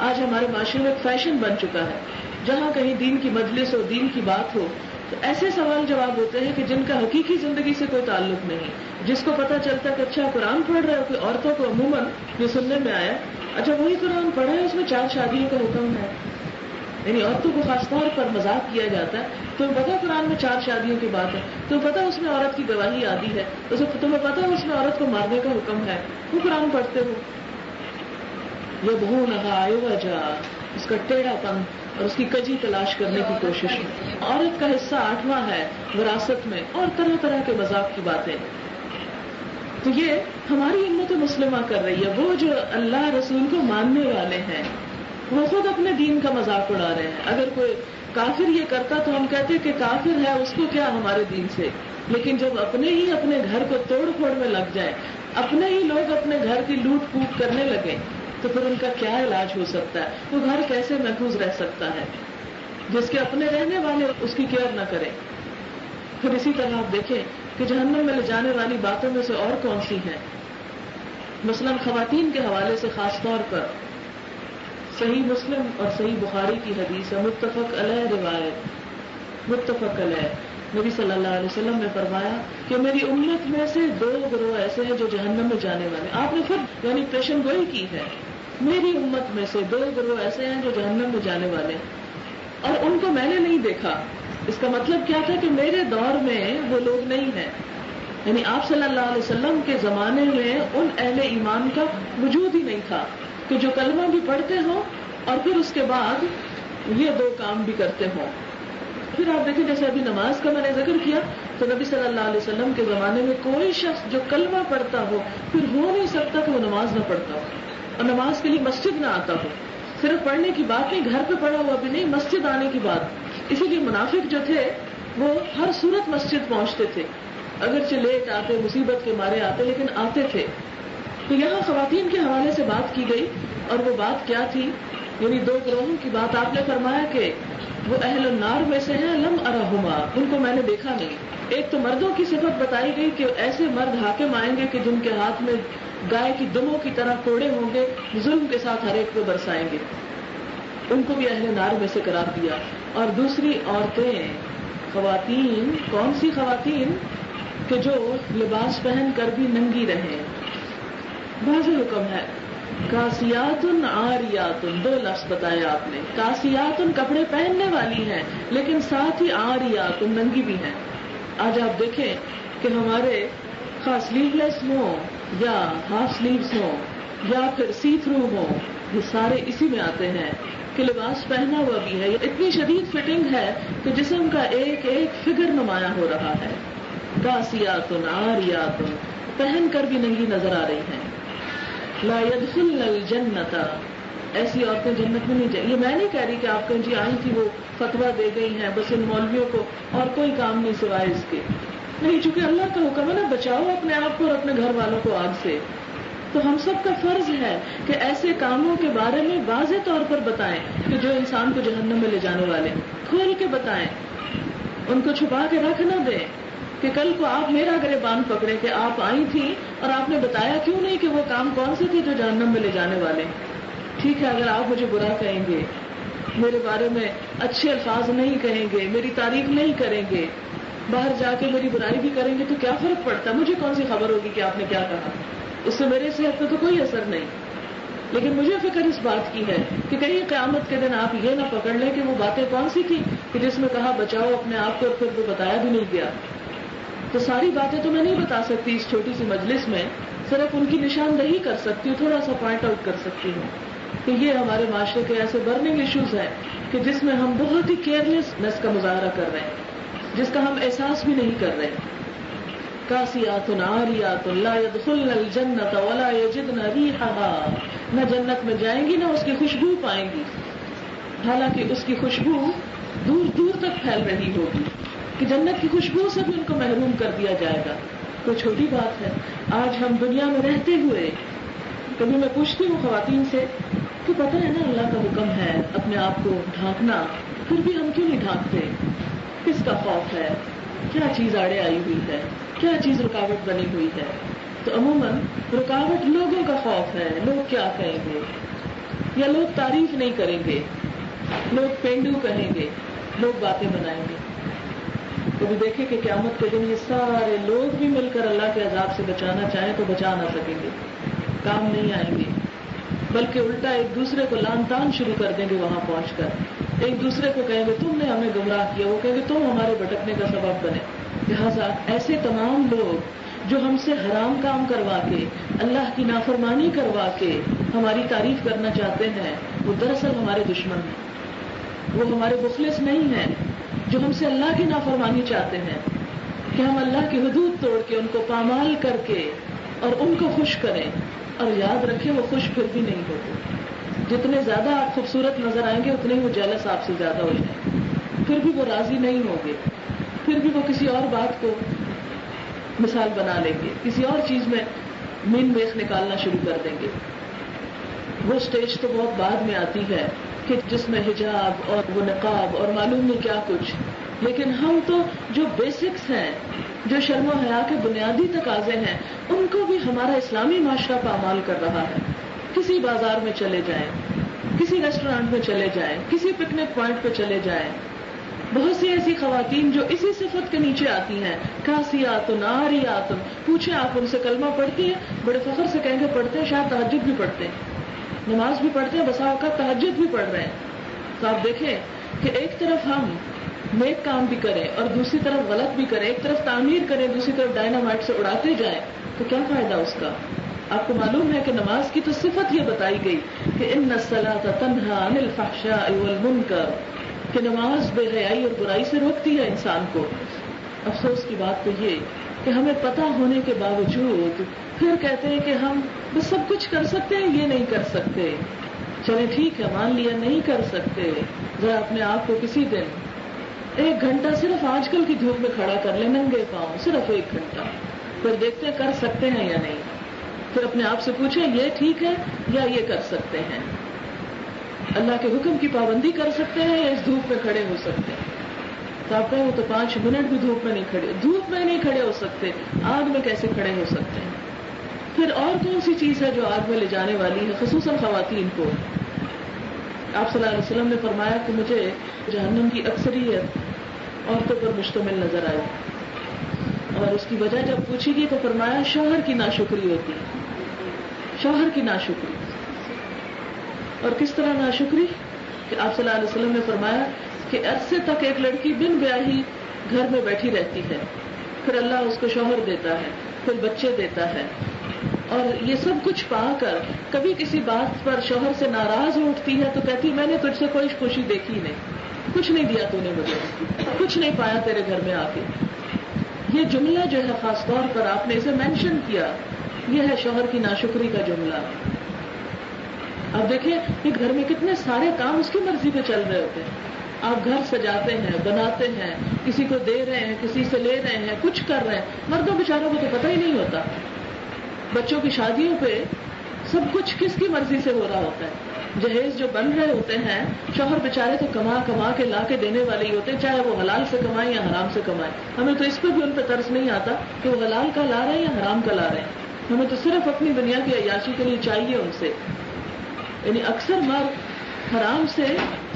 آج ہمارے معاشرے میں ایک فیشن بن چکا ہے، جہاں کہیں دین کی مجلس ہو، دین کی بات ہو تو ایسے سوال جواب ہوتے ہیں کہ جن کا حقیقی زندگی سے کوئی تعلق نہیں. جس کو پتہ چلتا کہ اچھا قرآن پڑھ رہے ہو کہ عورتوں کو عموماً یہ سننے میں آیا، اچھا وہی قرآن پڑھا ہے، اس میں 4 شادیوں کا حکم ہے، یعنی عورتوں کو خاص طور پر مذاق کیا جاتا ہے. تمہیں پتا قرآن میں 4 شادیوں کی بات ہے، تمہیں پتا اس میں عورت کی گواہی آدی ہے، تمہیں پتا اس میں عورت کو مارنے کا حکم ہے، وہ قرآن پڑھتے ہو. یبغونہا عوجا، اس کا ٹیڑھا پن اور اس کی کجی تلاش کرنے کی کوشش میں. عورت کا حصہ 8واں ہے وراثت میں، اور طرح طرح کے مذاق کی باتیں. تو یہ ہماری امت مسلمہ کر رہی ہے. وہ جو اللہ رسول کو ماننے والے ہیں وہ خود اپنے دین کا مذاق اڑا رہے ہیں. اگر کوئی کافر یہ کرتا تو ہم کہتے کہ کافر ہے، اس کو کیا ہمارے دین سے. لیکن جب اپنے ہی اپنے گھر کو توڑ پھوڑ میں لگ جائے، اپنے ہی لوگ اپنے گھر کی لوٹ پوٹ کرنے لگے تو پھر ان کا کیا علاج ہو سکتا ہے؟ وہ گھر کیسے محفوظ رہ سکتا ہے جس کے اپنے رہنے والے اس کی کیئر نہ کریں؟ پھر اسی طرح آپ دیکھیں کہ جہنم میں لے جانے والی باتوں میں سے اور کون سی ہیں. مثلا خواتین کے حوالے سے خاص طور پر صحیح مسلم اور صحیح بخاری کی حدیث ہے، متفق علیہ روایت، متفق علیہ. نبی صلی اللہ علیہ وسلم نے فرمایا کہ میری امت میں سے 2 گروہ ایسے ہیں جو جہنم میں جانے والے. آپ نے خود یعنی پیشن گوئی کی ہے، میری امت میں سے 2 گروہ ایسے ہیں جو جہنم میں جانے والے ہیں، اور ان کو میں نے نہیں دیکھا. اس کا مطلب کیا تھا کہ میرے دور میں وہ لوگ نہیں ہیں. یعنی آپ صلی اللہ علیہ وسلم کے زمانے میں ان اہل ایمان کا وجود ہی نہیں تھا کہ جو کلمہ بھی پڑھتے ہوں اور پھر اس کے بعد یہ 2 کام بھی کرتے ہوں. پھر آپ دیکھیں جیسے ابھی نماز کا میں نے ذکر کیا تو نبی صلی اللہ علیہ وسلم کے زمانے میں کوئی شخص جو کلمہ پڑھتا ہو پھر ہو نہیں سکتا کہ وہ نماز نہ پڑھتا ہو اور نماز کے لیے مسجد نہ آتا ہو. صرف پڑھنے کی بات نہیں، گھر پہ پڑھا ہوا بھی نہیں، مسجد آنے کی بات. اسی لیے منافق جو تھے وہ ہر صورت مسجد پہنچتے تھے اگرچہ لیٹ آتے, مصیبت کے مارے آتے, لیکن آتے تھے. تو یہاں خواتین کے حوالے سے بات کی گئی, اور وہ بات کیا تھی؟ یعنی دو گروہوں کی بات. آپ نے فرمایا کہ وہ اہل النار میں سے ہیں, لم ارہما, ان کو میں نے دیکھا نہیں. ایک تو مردوں کی صفت بتائی گئی کہ ایسے مرد حاکم آئیں گے کہ جن کے ہاتھ میں گائے کی دموں کی طرح کوڑے ہوں گے, ظلم کے ساتھ ہر ایک کو برسائیں گے. ان کو بھی اہل نار میں سے قرار دیا. اور دوسری عورتیں, خواتین, کون سی خواتین؟ کہ جو لباس پہن کر بھی ننگی رہیں. واضح حکم ہے. کاسیات عاریات, دو لفظ بتائے آپ نے. کاسیات کپڑے پہننے والی ہیں, لیکن ساتھ ہی عاریات ننگی بھی ہیں. آج آپ دیکھیں کہ ہمارے خاص سلیو لیس ہوں یا ہاف سلیوز ہوں یا پھر سی تھرو ہوں, یہ سارے اسی میں آتے ہیں کہ لباس پہنا ہوا بھی ہے. اتنی شدید فٹنگ ہے کہ جسم کا ایک ایک فگر نمایاں ہو رہا ہے. کاسیات عاریات, پہن کر بھی ننگی نظر آ رہی ہیں. لا يدخلن الجنت, ایسی عورتیں جنت میں نہیں جائیں. یہ میں نہیں کہہ رہی کہ آپ کہیں جی آئی تھی وہ فتویٰ دے گئی ہیں, بس ان مولویوں کو اور کوئی کام نہیں سوائے اس کے. نہیں, چونکہ اللہ کا حکم ہے نا, بچاؤ اپنے آپ کو اور اپنے گھر والوں کو آگ سے. تو ہم سب کا فرض ہے کہ ایسے کاموں کے بارے میں واضح طور پر بتائیں کہ جو انسان کو جہنم میں لے جانے والے, کھول کے بتائیں, ان کو چھپا کے رکھ نہ دیں کہ کل کو آپ میرا گریبان پکڑے کہ آپ آئی تھی اور آپ نے بتایا کیوں نہیں کہ وہ کام کون سے تھے جو جہنم میں لے جانے والے. ٹھیک ہے, اگر آپ مجھے برا کہیں گے, میرے بارے میں اچھے الفاظ نہیں کہیں گے, میری تعریف نہیں کریں گے, باہر جا کے میری برائی بھی کریں گے, تو کیا فرق پڑتا؟ مجھے کون سی خبر ہوگی کہ آپ نے کیا کہا؟ اس سے میرے صحت پہ تو کوئی اثر نہیں. لیکن مجھے فکر اس بات کی ہے کہ کہیں قیامت کے دن آپ یہ نہ پکڑ لیں کہ وہ باتیں کون سی تھی کہ جس میں کہا بچاؤ اپنے آپ کو, اور پھر وہ بتایا بھی نہیں گیا. تو ساری باتیں تو میں نہیں بتا سکتی اس چھوٹی سی مجلس میں, صرف ان کی نشاندہی کر سکتی ہوں, تھوڑا سا پوائنٹ آؤٹ کر سکتی ہوں کہ یہ ہمارے معاشرے کے ایسے برننگ ایشوز ہیں کہ جس میں ہم بہت ہی کیئرلیسنس کا مظاہرہ کر رہے ہیں, جس کا ہم احساس بھی نہیں کر رہے. کاسیات عاریات لا يدخلن الجنت ولا یجدن ریحها, نہ جنت میں جائیں گی نہ اس کی خوشبو پائیں گی, حالانکہ اس کی خوشبو دور دور تک پھیل رہی ہوگی کہ جنت کی خوشبو سے بھی ان کو محروم کر دیا جائے گا. کوئی چھوٹی بات ہے. آج ہم دنیا میں رہتے ہوئے کبھی میں پوچھتی ہوں خواتین سے کہ پتہ ہے نا اللہ کا حکم ہے اپنے آپ کو ڈھانکنا, پھر بھی ہم کیوں نہیں ڈھانکتے؟ کس کا خوف ہے؟ کیا چیز آڑے آئی ہوئی ہے؟ کیا چیز رکاوٹ بنی ہوئی ہے؟ تو عموماً رکاوٹ لوگوں کا خوف ہے, لوگ کیا کہیں گے, یا لوگ تعریف نہیں کریں گے, لوگ پینڈو کہیں گے, لوگ باتیں بنائیں گے. کبھی دیکھیں کہ قیامت کے دن یہ سارے لوگ بھی مل کر اللہ کے عذاب سے بچانا چاہیں تو بچا نہ سکیں گے, کام نہیں آئیں گے, بلکہ الٹا ایک دوسرے کو لان تان شروع کر دیں گے. وہاں پہنچ کر ایک دوسرے کو کہیں گے تم نے ہمیں گمراہ کیا, وہ کہیں گے تم ہمارے بھٹکنے کا سبب بنے. لہٰذا ایسے تمام لوگ جو ہم سے حرام کام کروا کے, اللہ کی نافرمانی کروا کے ہماری تعریف کرنا چاہتے ہیں, وہ دراصل ہمارے دشمن ہیں, وہ ہمارے مخلص نہیں ہیں. جو ہم سے اللہ کی نافرمانی چاہتے ہیں کہ ہم اللہ کی حدود توڑ کے ان کو پامال کر کے اور ان کو خوش کریں, اور یاد رکھیں وہ خوش پھر بھی نہیں ہوتے. جتنے زیادہ آپ خوبصورت نظر آئیں گے اتنے ہی وہ جیلس آپ سے زیادہ ہو جائیں, پھر بھی وہ راضی نہیں ہوں گے, پھر بھی وہ کسی اور بات کو مثال بنا لیں گے, کسی اور چیز میں مین میخ نکالنا شروع کر دیں گے. وہ سٹیج تو بہت بعد میں آتی ہے کہ جس میں حجاب اور وہ نقاب اور معلوم نہیں کیا کچھ, لیکن ہم تو جو بیسکس ہیں, جو شرم و حیا کے بنیادی تقاضے ہیں, ان کو بھی ہمارا اسلامی معاشرہ پامال کر رہا ہے. کسی بازار میں چلے جائیں, کسی ریسٹورانٹ میں چلے جائیں, کسی پکنک پوائنٹ پہ چلے جائیں, بہت سی ایسی خواتین جو اسی صفت کے نیچے آتی ہیں, کاسیات عاریات. پوچھیں آپ ان سے کلمہ پڑھتی ہیں, بڑے فخر سے کہیں گے پڑھتے ہیں, شاید تہجد بھی پڑھتے ہیں, نماز بھی پڑھتے ہیں, بسا اوقات تہجد بھی پڑھ رہے ہیں. تو آپ دیکھیں کہ ایک طرف ہم نیک کام بھی کریں اور دوسری طرف غلط بھی کریں, ایک طرف تعمیر کریں دوسری طرف ڈائنامائٹ سے اڑاتے جائیں, تو کیا فائدہ اس کا؟ آپ کو معلوم ہے کہ نماز کی تو صفت یہ بتائی گئی کہ ان الصلاۃ تنہی عن الفحشاء والمنکر, کہ نماز بے حیائی اور برائی سے روکتی ہے انسان کو. افسوس کی بات تو یہ کہ ہمیں پتہ ہونے کے باوجود پھر کہتے ہیں کہ ہم بس سب کچھ کر سکتے ہیں, یہ نہیں کر سکتے. چلیں ٹھیک ہے, مان لیا نہیں کر سکتے, ذرا اپنے آپ کو کسی دن 1 گھنٹہ صرف آج کل کی دھوپ میں کھڑا کر لیں ننگے پاؤں، صرف 1 گھنٹہ، پھر دیکھتے ہیں کر سکتے ہیں یا نہیں. پھر اپنے آپ سے پوچھیں یہ ٹھیک ہے یا یہ کر سکتے ہیں، اللہ کے حکم کی پابندی کر سکتے ہیں یا اس دھوپ میں کھڑے ہو سکتے ہیں. تو آپ کہیں وہ تو 5 منٹ بھی دھوپ میں نہیں کھڑے ہو سکتے، آگ میں کیسے کھڑے ہو سکتے ہیں؟ پھر اور کون سی چیز ہے جو آگ میں لے جانے والی ہے، خصوصاً خواتین کو؟ آپ صلی اللہ علیہ وسلم نے فرمایا کہ مجھے جہنم کی اکثریت عورتوں پر مشتمل نظر آئی، اور اس کی وجہ جب پوچھی گئی تو فرمایا شوہر کی ناشکری ہوتی ہے، شوہر کی ناشکری. اور کس طرح ناشکری؟ کہ آپ صلی اللہ علیہ وسلم نے فرمایا کہ عرصے تک ایک لڑکی بن بیاہی گھر میں بیٹھی رہتی ہے، پھر اللہ اس کو شوہر دیتا ہے، پھر بچے دیتا ہے، اور یہ سب کچھ پا کر کبھی کسی بات پر شوہر سے ناراض اٹھتی ہے تو کہتی میں نے تجھ سے کوئی خوشی دیکھی نہیں، کچھ نہیں دیا تو نے مجھے، کچھ نہیں پایا تیرے گھر میں آ کے. یہ جملہ جو ہے خاص طور پر آپ نے اسے مینشن کیا، یہ ہے شوہر کی ناشکری کا جملہ. اب دیکھیں کہ گھر میں کتنے سارے کام اس کی مرضی پہ چل رہے ہوتے ہیں. آپ گھر سجاتے ہیں، بناتے ہیں، کسی کو دے رہے ہیں، کسی سے لے رہے ہیں، کچھ کر رہے ہیں. مردوں بیچاروں کو تو پتہ ہی نہیں ہوتا. بچوں کی شادیوں پہ سب کچھ کس کی مرضی سے ہو رہا ہوتا ہے. جہیز جو بن رہے ہوتے ہیں شوہر بیچارے تو کما کما کے لا کے دینے والے ہی ہوتے ہیں، چاہے وہ حلال سے کمائیں یا حرام سے کمائیں. ہمیں تو اس پہ بھی ان پہ ترس نہیں آتا کہ وہ حلال کا لا رہے ہیں یا حرام کا لا رہے ہیں. ہمیں تو صرف اپنی دنیا کی عیاشی کے لیے چاہیے ان سے. یعنی اکثر مرد حرام سے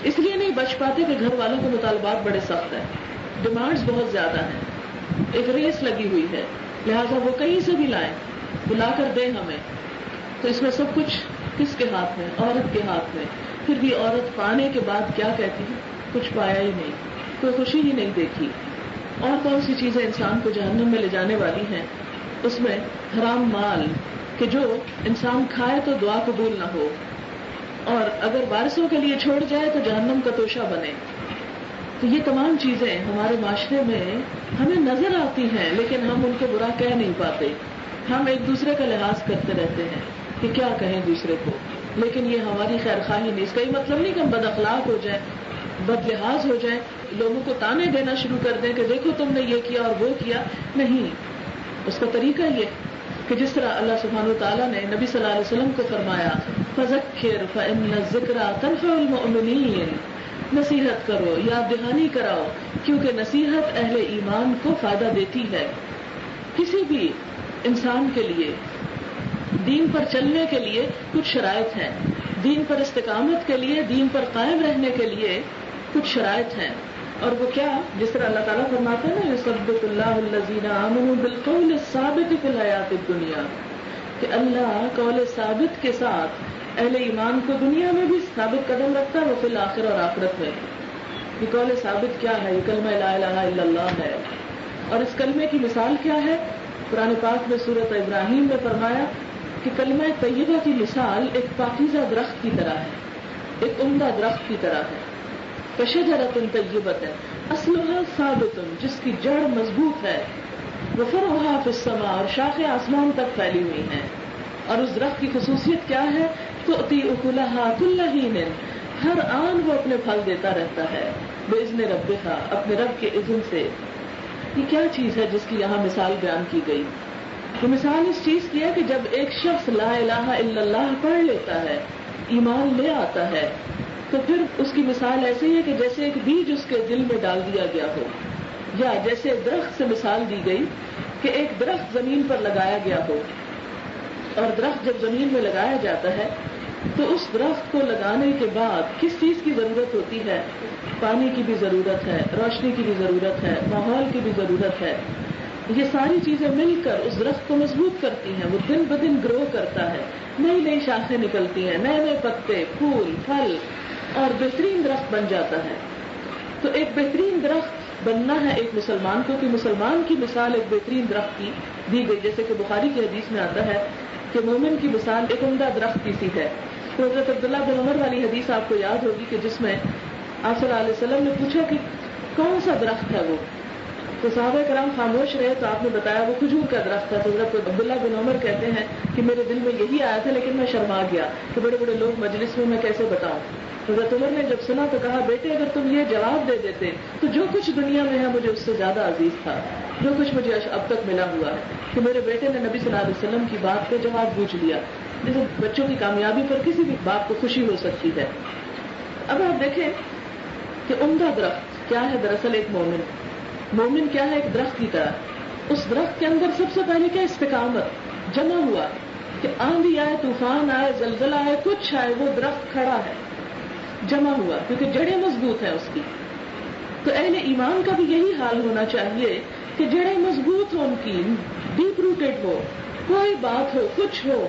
اس لیے نہیں بچ پاتے کہ گھر والوں کے مطالبات بڑے سخت ہیں، ڈیمانڈز بہت زیادہ ہیں، ایک ریس لگی ہوئی ہے، لہٰذا وہ کہیں سے بھی لائیں، بلا کر دیں ہمیں. تو اس میں سب کچھ کس کے ہاتھ میں؟ عورت کے ہاتھ میں. پھر بھی عورت پانے کے بعد کیا کہتی ہے؟ کچھ پایا ہی نہیں، کوئی خوشی ہی نہیں دیکھی. اور کون سی چیزیں انسان کو جہنم میں لے جانے والی ہیں؟ اس میں حرام مال کہ جو انسان کھائے تو دعا قبول نہ ہو، اور اگر وارثوں کے لیے چھوڑ جائے تو جہنم کا توشہ بنے. تو یہ تمام چیزیں ہمارے معاشرے میں ہمیں نظر آتی ہیں لیکن ہم ان کو برا کہہ نہیں پاتے. ہم ایک دوسرے کا لحاظ کرتے رہتے ہیں کہ کیا کہیں دوسرے کو، لیکن یہ ہماری خیر خواہی نہیں. اس کا یہ مطلب نہیں کہ ہم بد اخلاق ہو جائیں، بد لحاظ ہو جائیں، لوگوں کو تانے دینا شروع کر دیں کہ دیکھو تم نے یہ کیا اور وہ کیا. نہیں، اس کا طریقہ یہ کہ جس طرح اللہ سبحانہ وتعالیٰ نے نبی صلی اللہ علیہ وسلم کو فرمایا فذکر فإن الذکریٰ تنفع المؤمنین، نصیحت کرو، یاد دہانی کراؤ، کیونکہ نصیحت اہل ایمان کو فائدہ دیتی ہے. کسی بھی انسان کے لیے دین پر چلنے کے لیے کچھ شرائط ہیں، دین پر استقامت کے لیے، دین پر قائم رہنے کے لیے کچھ شرائط ہیں. اور وہ کیا؟ جس طرح اللہ تعالیٰ فرماتے ہیں نا یثبت اللہ الذین آمنوا بالقول الثابت فی الحیاۃ الدنیا، کہ اللہ قول ثابت کے ساتھ اہل ایمان کو دنیا میں بھی ثابت قدم رکھتا ہے، وہ فی الآخرہ اور آخرت میں. یہ قول ثابت کیا ہے؟ یہ کلمہ لا الہ الا اللہ ہے. اور اس کلمے کی مثال کیا ہے؟ قرآن پاک میں سورۃ ابراہیم میں فرمایا کہ کلمہ طیبہ کی مثال ایک پاکیزہ درخت کی طرح ہے، ایک عمدہ درخت کی طرح ہے. کشجرۃ طیبۃ اصلها ثابت، جس کی جڑ مضبوط ہے، وفرعها فی السماء، اور شاخیں آسمان تک پھیلی ہوئی ہیں. اور اس درخت کی خصوصیت کیا ہے؟ تؤتی اکلها کل حین، ہر آن وہ اپنے پھل دیتا رہتا ہے، باذن ربھا، اپنے رب کے اذن سے. یہ کیا چیز ہے جس کی یہاں مثال بیان کی گئی؟ تو مثال اس چیز کی ہے کہ جب ایک شخص لا الہ الا اللہ پڑھ لیتا ہے، ایمان لے آتا ہے، تو پھر اس کی مثال ایسے ہی ہے کہ جیسے ایک بیج اس کے دل میں ڈال دیا گیا ہو، یا جیسے درخت سے مثال دی گئی کہ ایک درخت زمین پر لگایا گیا ہو. اور درخت جب زمین میں لگایا جاتا ہے تو اس درخت کو لگانے کے بعد کس چیز کی ضرورت ہوتی ہے؟ پانی کی بھی ضرورت ہے، روشنی کی بھی ضرورت ہے، ماحول کی بھی ضرورت ہے. یہ ساری چیزیں مل کر اس درخت کو مضبوط کرتی ہیں. وہ دن بدن گرو کرتا ہے، نئی نئی شاخیں نکلتی ہیں، نئے نئے پتے، پھول، پھل، اور بہترین درخت بن جاتا ہے. تو ایک بہترین درخت بننا ہے ایک مسلمان کو، کہ مسلمان کی مثال ایک بہترین درخت کی دی گئی. جیسے کہ بخاری کی حدیث میں آتا ہے کہ مومن کی مثال ایک عمدہ درخت کی سی ہے. تو حضرت عبداللہ بن عمر والی حدیث آپ کو یاد ہوگی کہ جس میں آپ صلی اللہ علیہ وسلم نے پوچھا کہ کون سا درخت ہے وہ؟ تو صحابہ کرام خاموش رہے تو آپ نے بتایا وہ کھجور کا درخت تھا. تو حضرت عبداللہ بن عمر کہتے ہیں کہ میرے دل میں یہی آیا تھا لیکن میں شرما گیا کہ بڑے بڑے لوگ مجلس میں کیسے بتاؤں. حضرت عمر نے جب سنا تو کہا بیٹے اگر تم یہ جواب دے دیتے تو جو کچھ دنیا میں ہے مجھے اس سے زیادہ عزیز تھا, جو کچھ مجھے اب تک ملا ہوا ہے کہ میرے بیٹے نے نبی صلی اللہ علیہ وسلم کی بات پہ جواب پوچھ لیا. جیسے بچوں کی کامیابی پر کسی بھی باپ کو خوشی ہو سکتی ہے. اب آپ دیکھیں کہ عمدہ درخت کیا ہے, دراصل ایک مومن. مومن کیا ہے, ایک درخت کی طرح. اس درخت کے اندر سب سے پہلے کیا استقامت جمع ہوا کہ آندھی آئے, طوفان آئے, زلزلہ آئے, کچھ آئے, وہ درخت کھڑا ہے, جمع ہوا کیونکہ جڑیں مضبوط ہیں اس کی. تو اہل ایمان کا بھی یہی حال ہونا چاہیے کہ جڑیں مضبوط ہو, ان کی ڈیپ روٹیڈ ہو. کوئی بات ہو, کچھ ہو,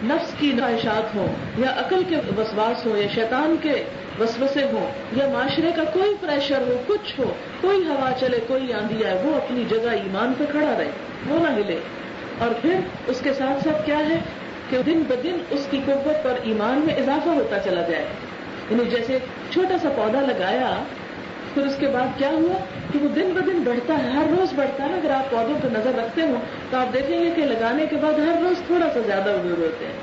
نفس کی خواہشات ہوں یا عقل کے وسواس ہو یا شیطان کے وسوسے ہوں یا معاشرے کا کوئی پریشر ہو, کچھ ہو, کوئی ہوا چلے, کوئی آندھی آئے, وہ اپنی جگہ ایمان پہ کھڑا رہے, وہ نہ ہلے. اور پھر اس کے ساتھ ساتھ کیا ہے کہ دن بدن اس کی قوت پر ایمان میں اضافہ ہوتا چلا جائے. یعنی جیسے چھوٹا سا پودا لگایا پھر اس کے بعد کیا ہوا کہ وہ دن بدن بڑھتا ہے, ہر روز بڑھتا ہے. اگر آپ پودوں پہ نظر رکھتے ہو تو آپ دیکھیں گے کہ لگانے کے بعد ہر روز تھوڑا سا زیادہ اگور ہوتے ہیں,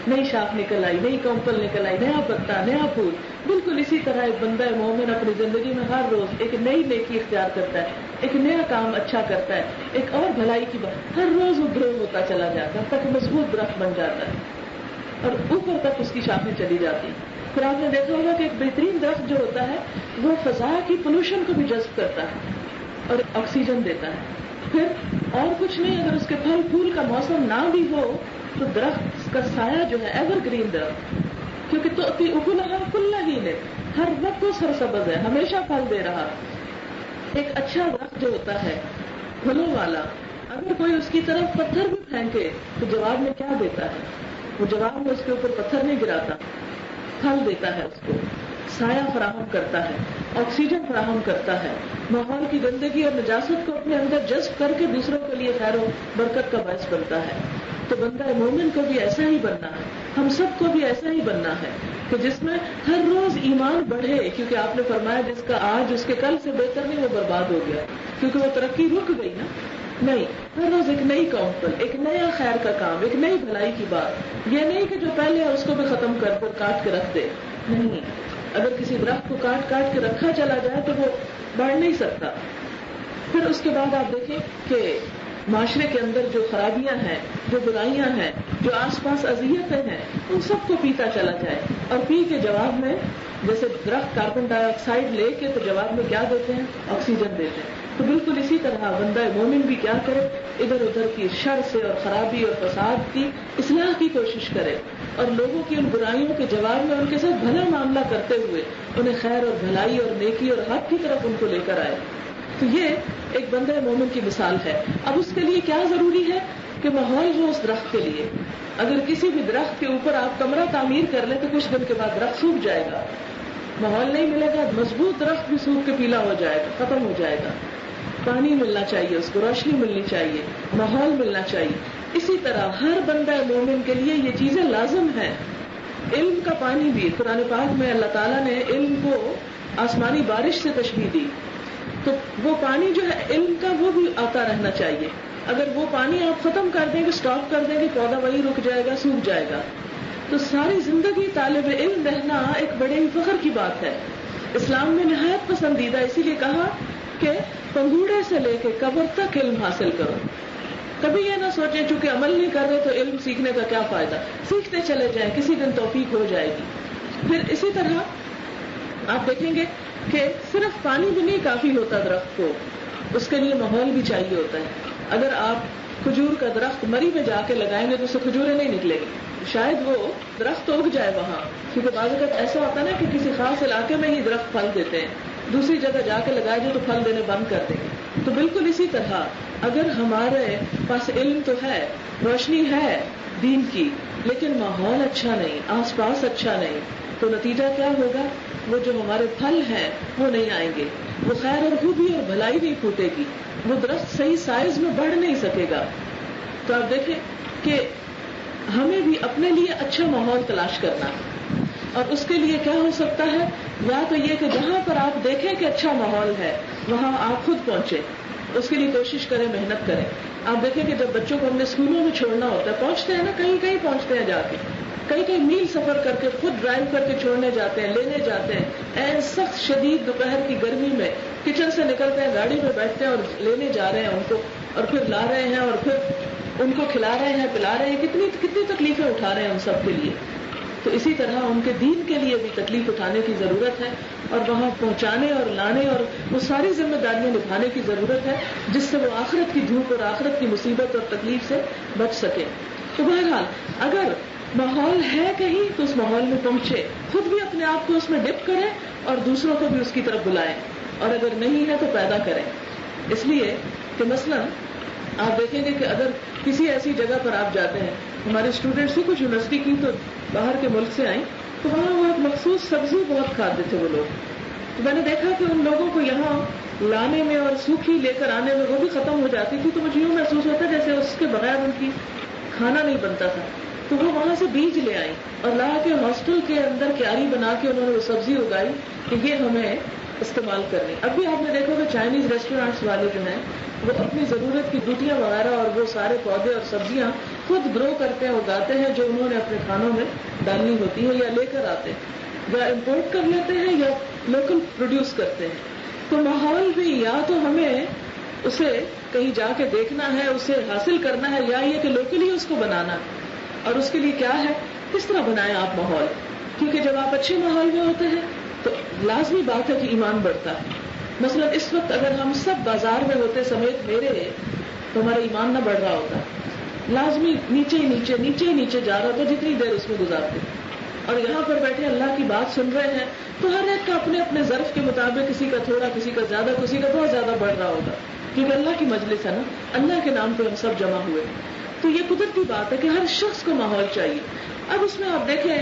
نئی شاخ نکل آئی, نئی کمپل نکل آئی, نیا پتا, نیا پھول. بالکل اسی طرح ایک بندہ مومن اپنی زندگی میں ہر روز ایک نئی نیکی اختیار کرتا ہے, ایک نیا کام اچھا کرتا ہے, ایک اور بھلائی کی بات, ہر روز وہ گرو ہوتا چلا جاتا ہے تک مضبوط درخت بن جاتا ہے اور اوپر تک اس کی شاخیں چلی جاتی. پھر آپ نے دیکھا ہوگا کہ ایک بہترین درخت جو ہوتا ہے وہ فضا کی پولوشن کو بھی جذب کرتا ہے اور آکسیجن دیتا ہے. پھر اور کچھ نہیں, اگر اس کے پھل پھول کا موسم نہ بھی ہو تو درخت کا سایہ جو ہے ایور گرین درخت, کیونکہ تو اکلھا کلھا ہی نے, ہر وقت وہ سرسبز ہے, ہمیشہ پھل دے رہا. ایک اچھا درخت جو ہوتا ہے پھلوں والا, اگر کوئی اس کی طرف پتھر بھی پھینکے تو جواب میں کیا دیتا ہے, وہ جواب میں اس کے اوپر پتھر نہیں گراتا, پھل دیتا ہے, اس کو سایہ فراہم کرتا ہے, آکسیجن فراہم کرتا ہے, ماحول کی گندگی اور نجاست کو اپنے اندر جذب کر کے دوسروں کے لیے خیر و برکت کا باعث بنتا ہے. تو بندہ مومن کو بھی ایسا ہی بننا ہے, ہم سب کو بھی ایسا ہی بننا ہے کہ جس میں ہر روز ایمان بڑھے, کیونکہ آپ نے فرمایا جس کا آج اس کے کل سے بہتر نہیں وہ برباد ہو گیا, کیونکہ وہ ترقی رک گئی نا. نہیں, ہر روز ایک نئی کاؤنٹل, ایک نیا خیر کا کام, ایک نئی بھلائی کی بات. یہ نہیں کہ جو پہلے ہے اس کو بھی ختم کر کاٹ کے رکھ دے. نہیں, اگر کسی درخت کو کاٹ کاٹ کے رکھا چلا جائے تو وہ بڑھ نہیں سکتا. پھر اس کے بعد آپ دیکھیں کہ معاشرے کے اندر جو خرابیاں ہیں, جو برائیاں ہیں, جو آس پاس اذیتیں ہیں, ان سب کو پیتا چلا جائے اور پی کے جواب میں جیسے درخت کاربن ڈائی آکسائڈ لے کے تو جواب میں کیا دیتے ہیں, آکسیجن دیتے ہیں. تو بالکل اسی طرح بندہ مومن بھی کیا کرے, ادھر ادھر کی شر سے اور خرابی اور فساد کی اصلاح کی کوشش کرے اور لوگوں کی ان برائیوں کے جواب میں ان کے ساتھ بھلا معاملہ کرتے ہوئے انہیں خیر اور بھلائی اور نیکی اور حق کی طرف ان کو لے کر آئے. تو یہ ایک بندہ مومن کی مثال ہے. اب اس کے لیے کیا ضروری ہے کہ ماحول ہو اس درخت کے لیے. اگر کسی بھی درخت کے اوپر آپ کمرہ تعمیر کر لیں تو کچھ دن کے بعد درخت سوکھ جائے گا, ماحول نہیں ملے گا, مضبوط درخت بھی سوکھ کے پیلا ہو جائے گا, ختم ہو جائے گا. پانی ملنا چاہیے, اس کو روشنی ملنی چاہیے, ماحول ملنا چاہیے. اسی طرح ہر بندہ مومن کے لیے یہ چیزیں لازم ہیں. علم کا پانی بھی قرآن پاک میں اللہ تعالیٰ نے علم کو آسمانی بارش سے تشبیہ دی, تو وہ پانی جو ہے علم کا وہ بھی آتا رہنا چاہیے. اگر وہ پانی آپ ختم کر دیں گے, اسٹاپ کر دیں گے, پودا وہی رک جائے گا, سوکھ جائے گا. تو ساری زندگی طالب علم رہنا ایک بڑے ہی فخر کی بات ہے. اسلام میں نہایت پسندیدہ, اسی لیے کہا کہ پنگوڑے سے لے کے قبر تک علم حاصل کرو. کبھی یہ نہ سوچیں چونکہ عمل نہیں کر رہے تو علم سیکھنے کا کیا فائدہ, سیکھتے چلے جائیں, کسی دن توفیق ہو جائے گی. پھر اسی طرح آپ دیکھیں گے کہ صرف پانی بھی نہیں کافی ہوتا درخت کو, اس کے لیے ماحول بھی چاہیے ہوتا ہے. اگر آپ کھجور کا درخت مری میں جا کے لگائیں گے تو اس سے کھجوریں نہیں نکلے گی, شاید وہ درخت اگ جائے وہاں, کیونکہ بعض اوقات ایسا ہوتا ہے نا کہ کسی خاص علاقے میں ہی درخت پھل دیتے ہیں, دوسری جگہ جا کے لگائے جائے تو پھل دینے بند کر دیں گے. تو بالکل اسی طرح اگر ہمارے پاس علم تو ہے, روشنی ہے دین کی, لیکن ماحول اچھا نہیں, آس پاس اچھا نہیں, تو نتیجہ کیا ہوگا, وہ جو ہمارے پھل ہیں وہ نہیں آئیں گے, وہ خیر اور خوبی اور بھلائی نہیں پھوٹے گی, وہ درخت صحیح سائز میں بڑھ نہیں سکے گا. تو آپ دیکھیں کہ ہمیں بھی اپنے لیے اچھا ماحول تلاش کرنا ہے, اور اس کے لیے کیا ہو سکتا ہے, یا تو یہ کہ جہاں پر آپ دیکھیں کہ اچھا ماحول ہے وہاں آپ خود پہنچے, اس کے لیے کوشش کریں, محنت کریں. آپ دیکھیں کہ جب بچوں کو ہم نے اسکولوں میں چھوڑنا ہوتا ہے, پہنچتے ہیں نا, کہیں کہیں پہنچتے ہیں جا کے, کئی کئی میل سفر کر کے خود ڈرائیو کر کے چھوڑنے جاتے ہیں, لینے جاتے ہیں. این سخت شدید دوپہر کی گرمی میں کچن سے نکلتے ہیں, گاڑی میں بیٹھتے ہیں اور لینے جا رہے ہیں ان کو, اور پھر لا رہے ہیں, اور پھر ان کو کھلا رہے ہیں, پلا رہے ہیں. کتنی تکلیفیں اٹھا رہے ہیں ان سب کے لیے. تو اسی طرح ان کے دین کے لیے بھی تکلیف اٹھانے کی ضرورت ہے, اور وہاں پہنچانے اور لانے اور وہ ساری ذمہ داریاں نبھانے کی ضرورت ہے, جس سے وہ آخرت کی دھوپ اور آخرت کی مصیبت اور تکلیف سے بچ سکے. تو بہرحال اگر ماحول ہے کہیں تو اس ماحول میں پہنچے, خود بھی اپنے آپ کو اس میں ڈپ کریں اور دوسروں کو بھی اس کی طرف بلائیں, اور اگر نہیں ہے تو پیدا کریں. اس لیے کہ مثلا آپ دیکھیں گے کہ اگر کسی ایسی جگہ پر آپ جاتے ہیں, ہمارے اسٹوڈینٹس ہی کچھ یونیورسٹی کی تو باہر کے ملک سے آئیں, تو وہاں وہ ایک مخصوص سبزی بہت کھاتے تھے وہ لوگ. تو میں نے دیکھا کہ ان لوگوں کو یہاں لانے میں اور سوکھی لے کر آنے میں وہ بھی ختم ہو جاتی تھی, تو مجھے یوں محسوس ہوتا جیسے اس کے بغیر ان کی کھانا نہیں بنتا تھا. تو وہ وہاں سے بیج لے آئی اور لا کے ہاسٹل کے اندر کیاری بنا کے انہوں نے وہ سبزی اگائی کہ یہ ہمیں استعمال کرنی. اب بھی آپ نے دیکھا کہ چائنیز ریسٹورینٹس والے جو ہیں وہ اپنی ضرورت کی بوٹیاں وغیرہ اور وہ سارے پودے اور سبزیاں خود گرو کرتے ہیں, اگاتے ہیں, جو انہوں نے اپنے کھانوں میں ڈالنی ہوتی ہے, یا لے کر آتے ہیں, یا امپورٹ کر لیتے ہیں, یا لوکل پروڈیوس کرتے ہیں. تو ماحول بھی یا تو ہمیں اسے کہیں جا کے دیکھنا ہے, اسے حاصل کرنا ہے, یا یہ کہ لوکلی اس کو بنانا ہے. اور اس کے لیے کیا ہے, کس طرح بنائیں آپ ماحول, کیونکہ جب آپ اچھے ماحول میں ہوتے ہیں تو لازمی بات ہے کہ ایمان بڑھتا ہے. مثلا اس وقت اگر ہم سب بازار میں ہوتے سمیت میرے, تو ہمارا ایمان نہ بڑھ رہا ہوتا, لازمی نیچے ہی نیچے نیچے ہی نیچے جا رہا ہوتا جتنی دیر اس میں گزارتے. اور یہاں پر بیٹھے اللہ کی بات سن رہے ہیں تو ہر ایک کا اپنے اپنے ظرف کے مطابق, کسی کا تھوڑا, کسی کا زیادہ, کسی کا بہت زیادہ بڑھ رہا ہوگا, کیونکہ اللہ کی مجلس ہے نا, اللہ کے نام پہ ہم سب جمع ہوئے. تو یہ قدرتی بات ہے کہ ہر شخص کو ماحول چاہیے. اب اس میں آپ دیکھیں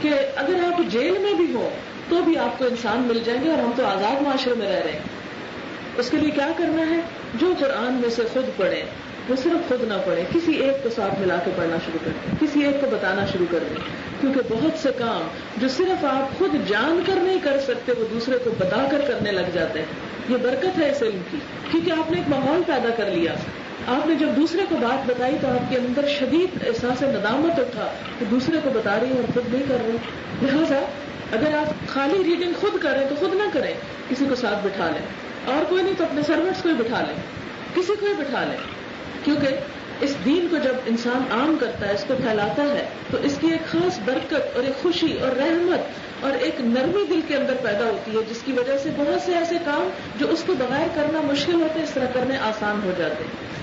کہ اگر آپ جیل میں بھی ہوں تو بھی آپ کو انسان مل جائیں گے, اور ہم تو آزاد معاشرے میں رہ رہے ہیں. اس کے لیے کیا کرنا ہے, جو قرآن میں سے خود پڑھیں وہ صرف خود نہ پڑھیں, کسی ایک کو ساتھ ملا کے پڑھنا شروع کر دیں, کسی ایک کو بتانا شروع کر دیں. کیونکہ بہت سے کام جو صرف آپ خود جان کر نہیں کر سکتے وہ دوسرے کو بتا کر کرنے لگ جاتے ہیں. یہ برکت ہے اس علم کی, کیونکہ آپ نے ایک ماحول پیدا کر لیا. آپ نے جب دوسرے کو بات بتائی تو آپ کے اندر شدید احساس ندامت اٹھا کہ دوسرے کو بتا رہی اور خود نہیں کر رہی. لہٰذا اگر آپ خالی ریڈنگ خود کریں تو خود نہ کریں, کسی کو ساتھ بٹھا لیں, اور کوئی نہیں تو اپنے سرونٹس کو ہی بٹھا لیں, کسی کو ہی بٹھا لیں. کیونکہ اس دین کو جب انسان عام کرتا ہے, اس کو پھیلاتا ہے, تو اس کی ایک خاص برکت اور ایک خوشی اور رحمت اور ایک نرمی دل کے اندر پیدا ہوتی ہے, جس کی وجہ سے بہت سے ایسے کام جو اس کو بغیر کرنا مشکل ہوتے اس طرح کرنے آسان ہو جاتے ہیں.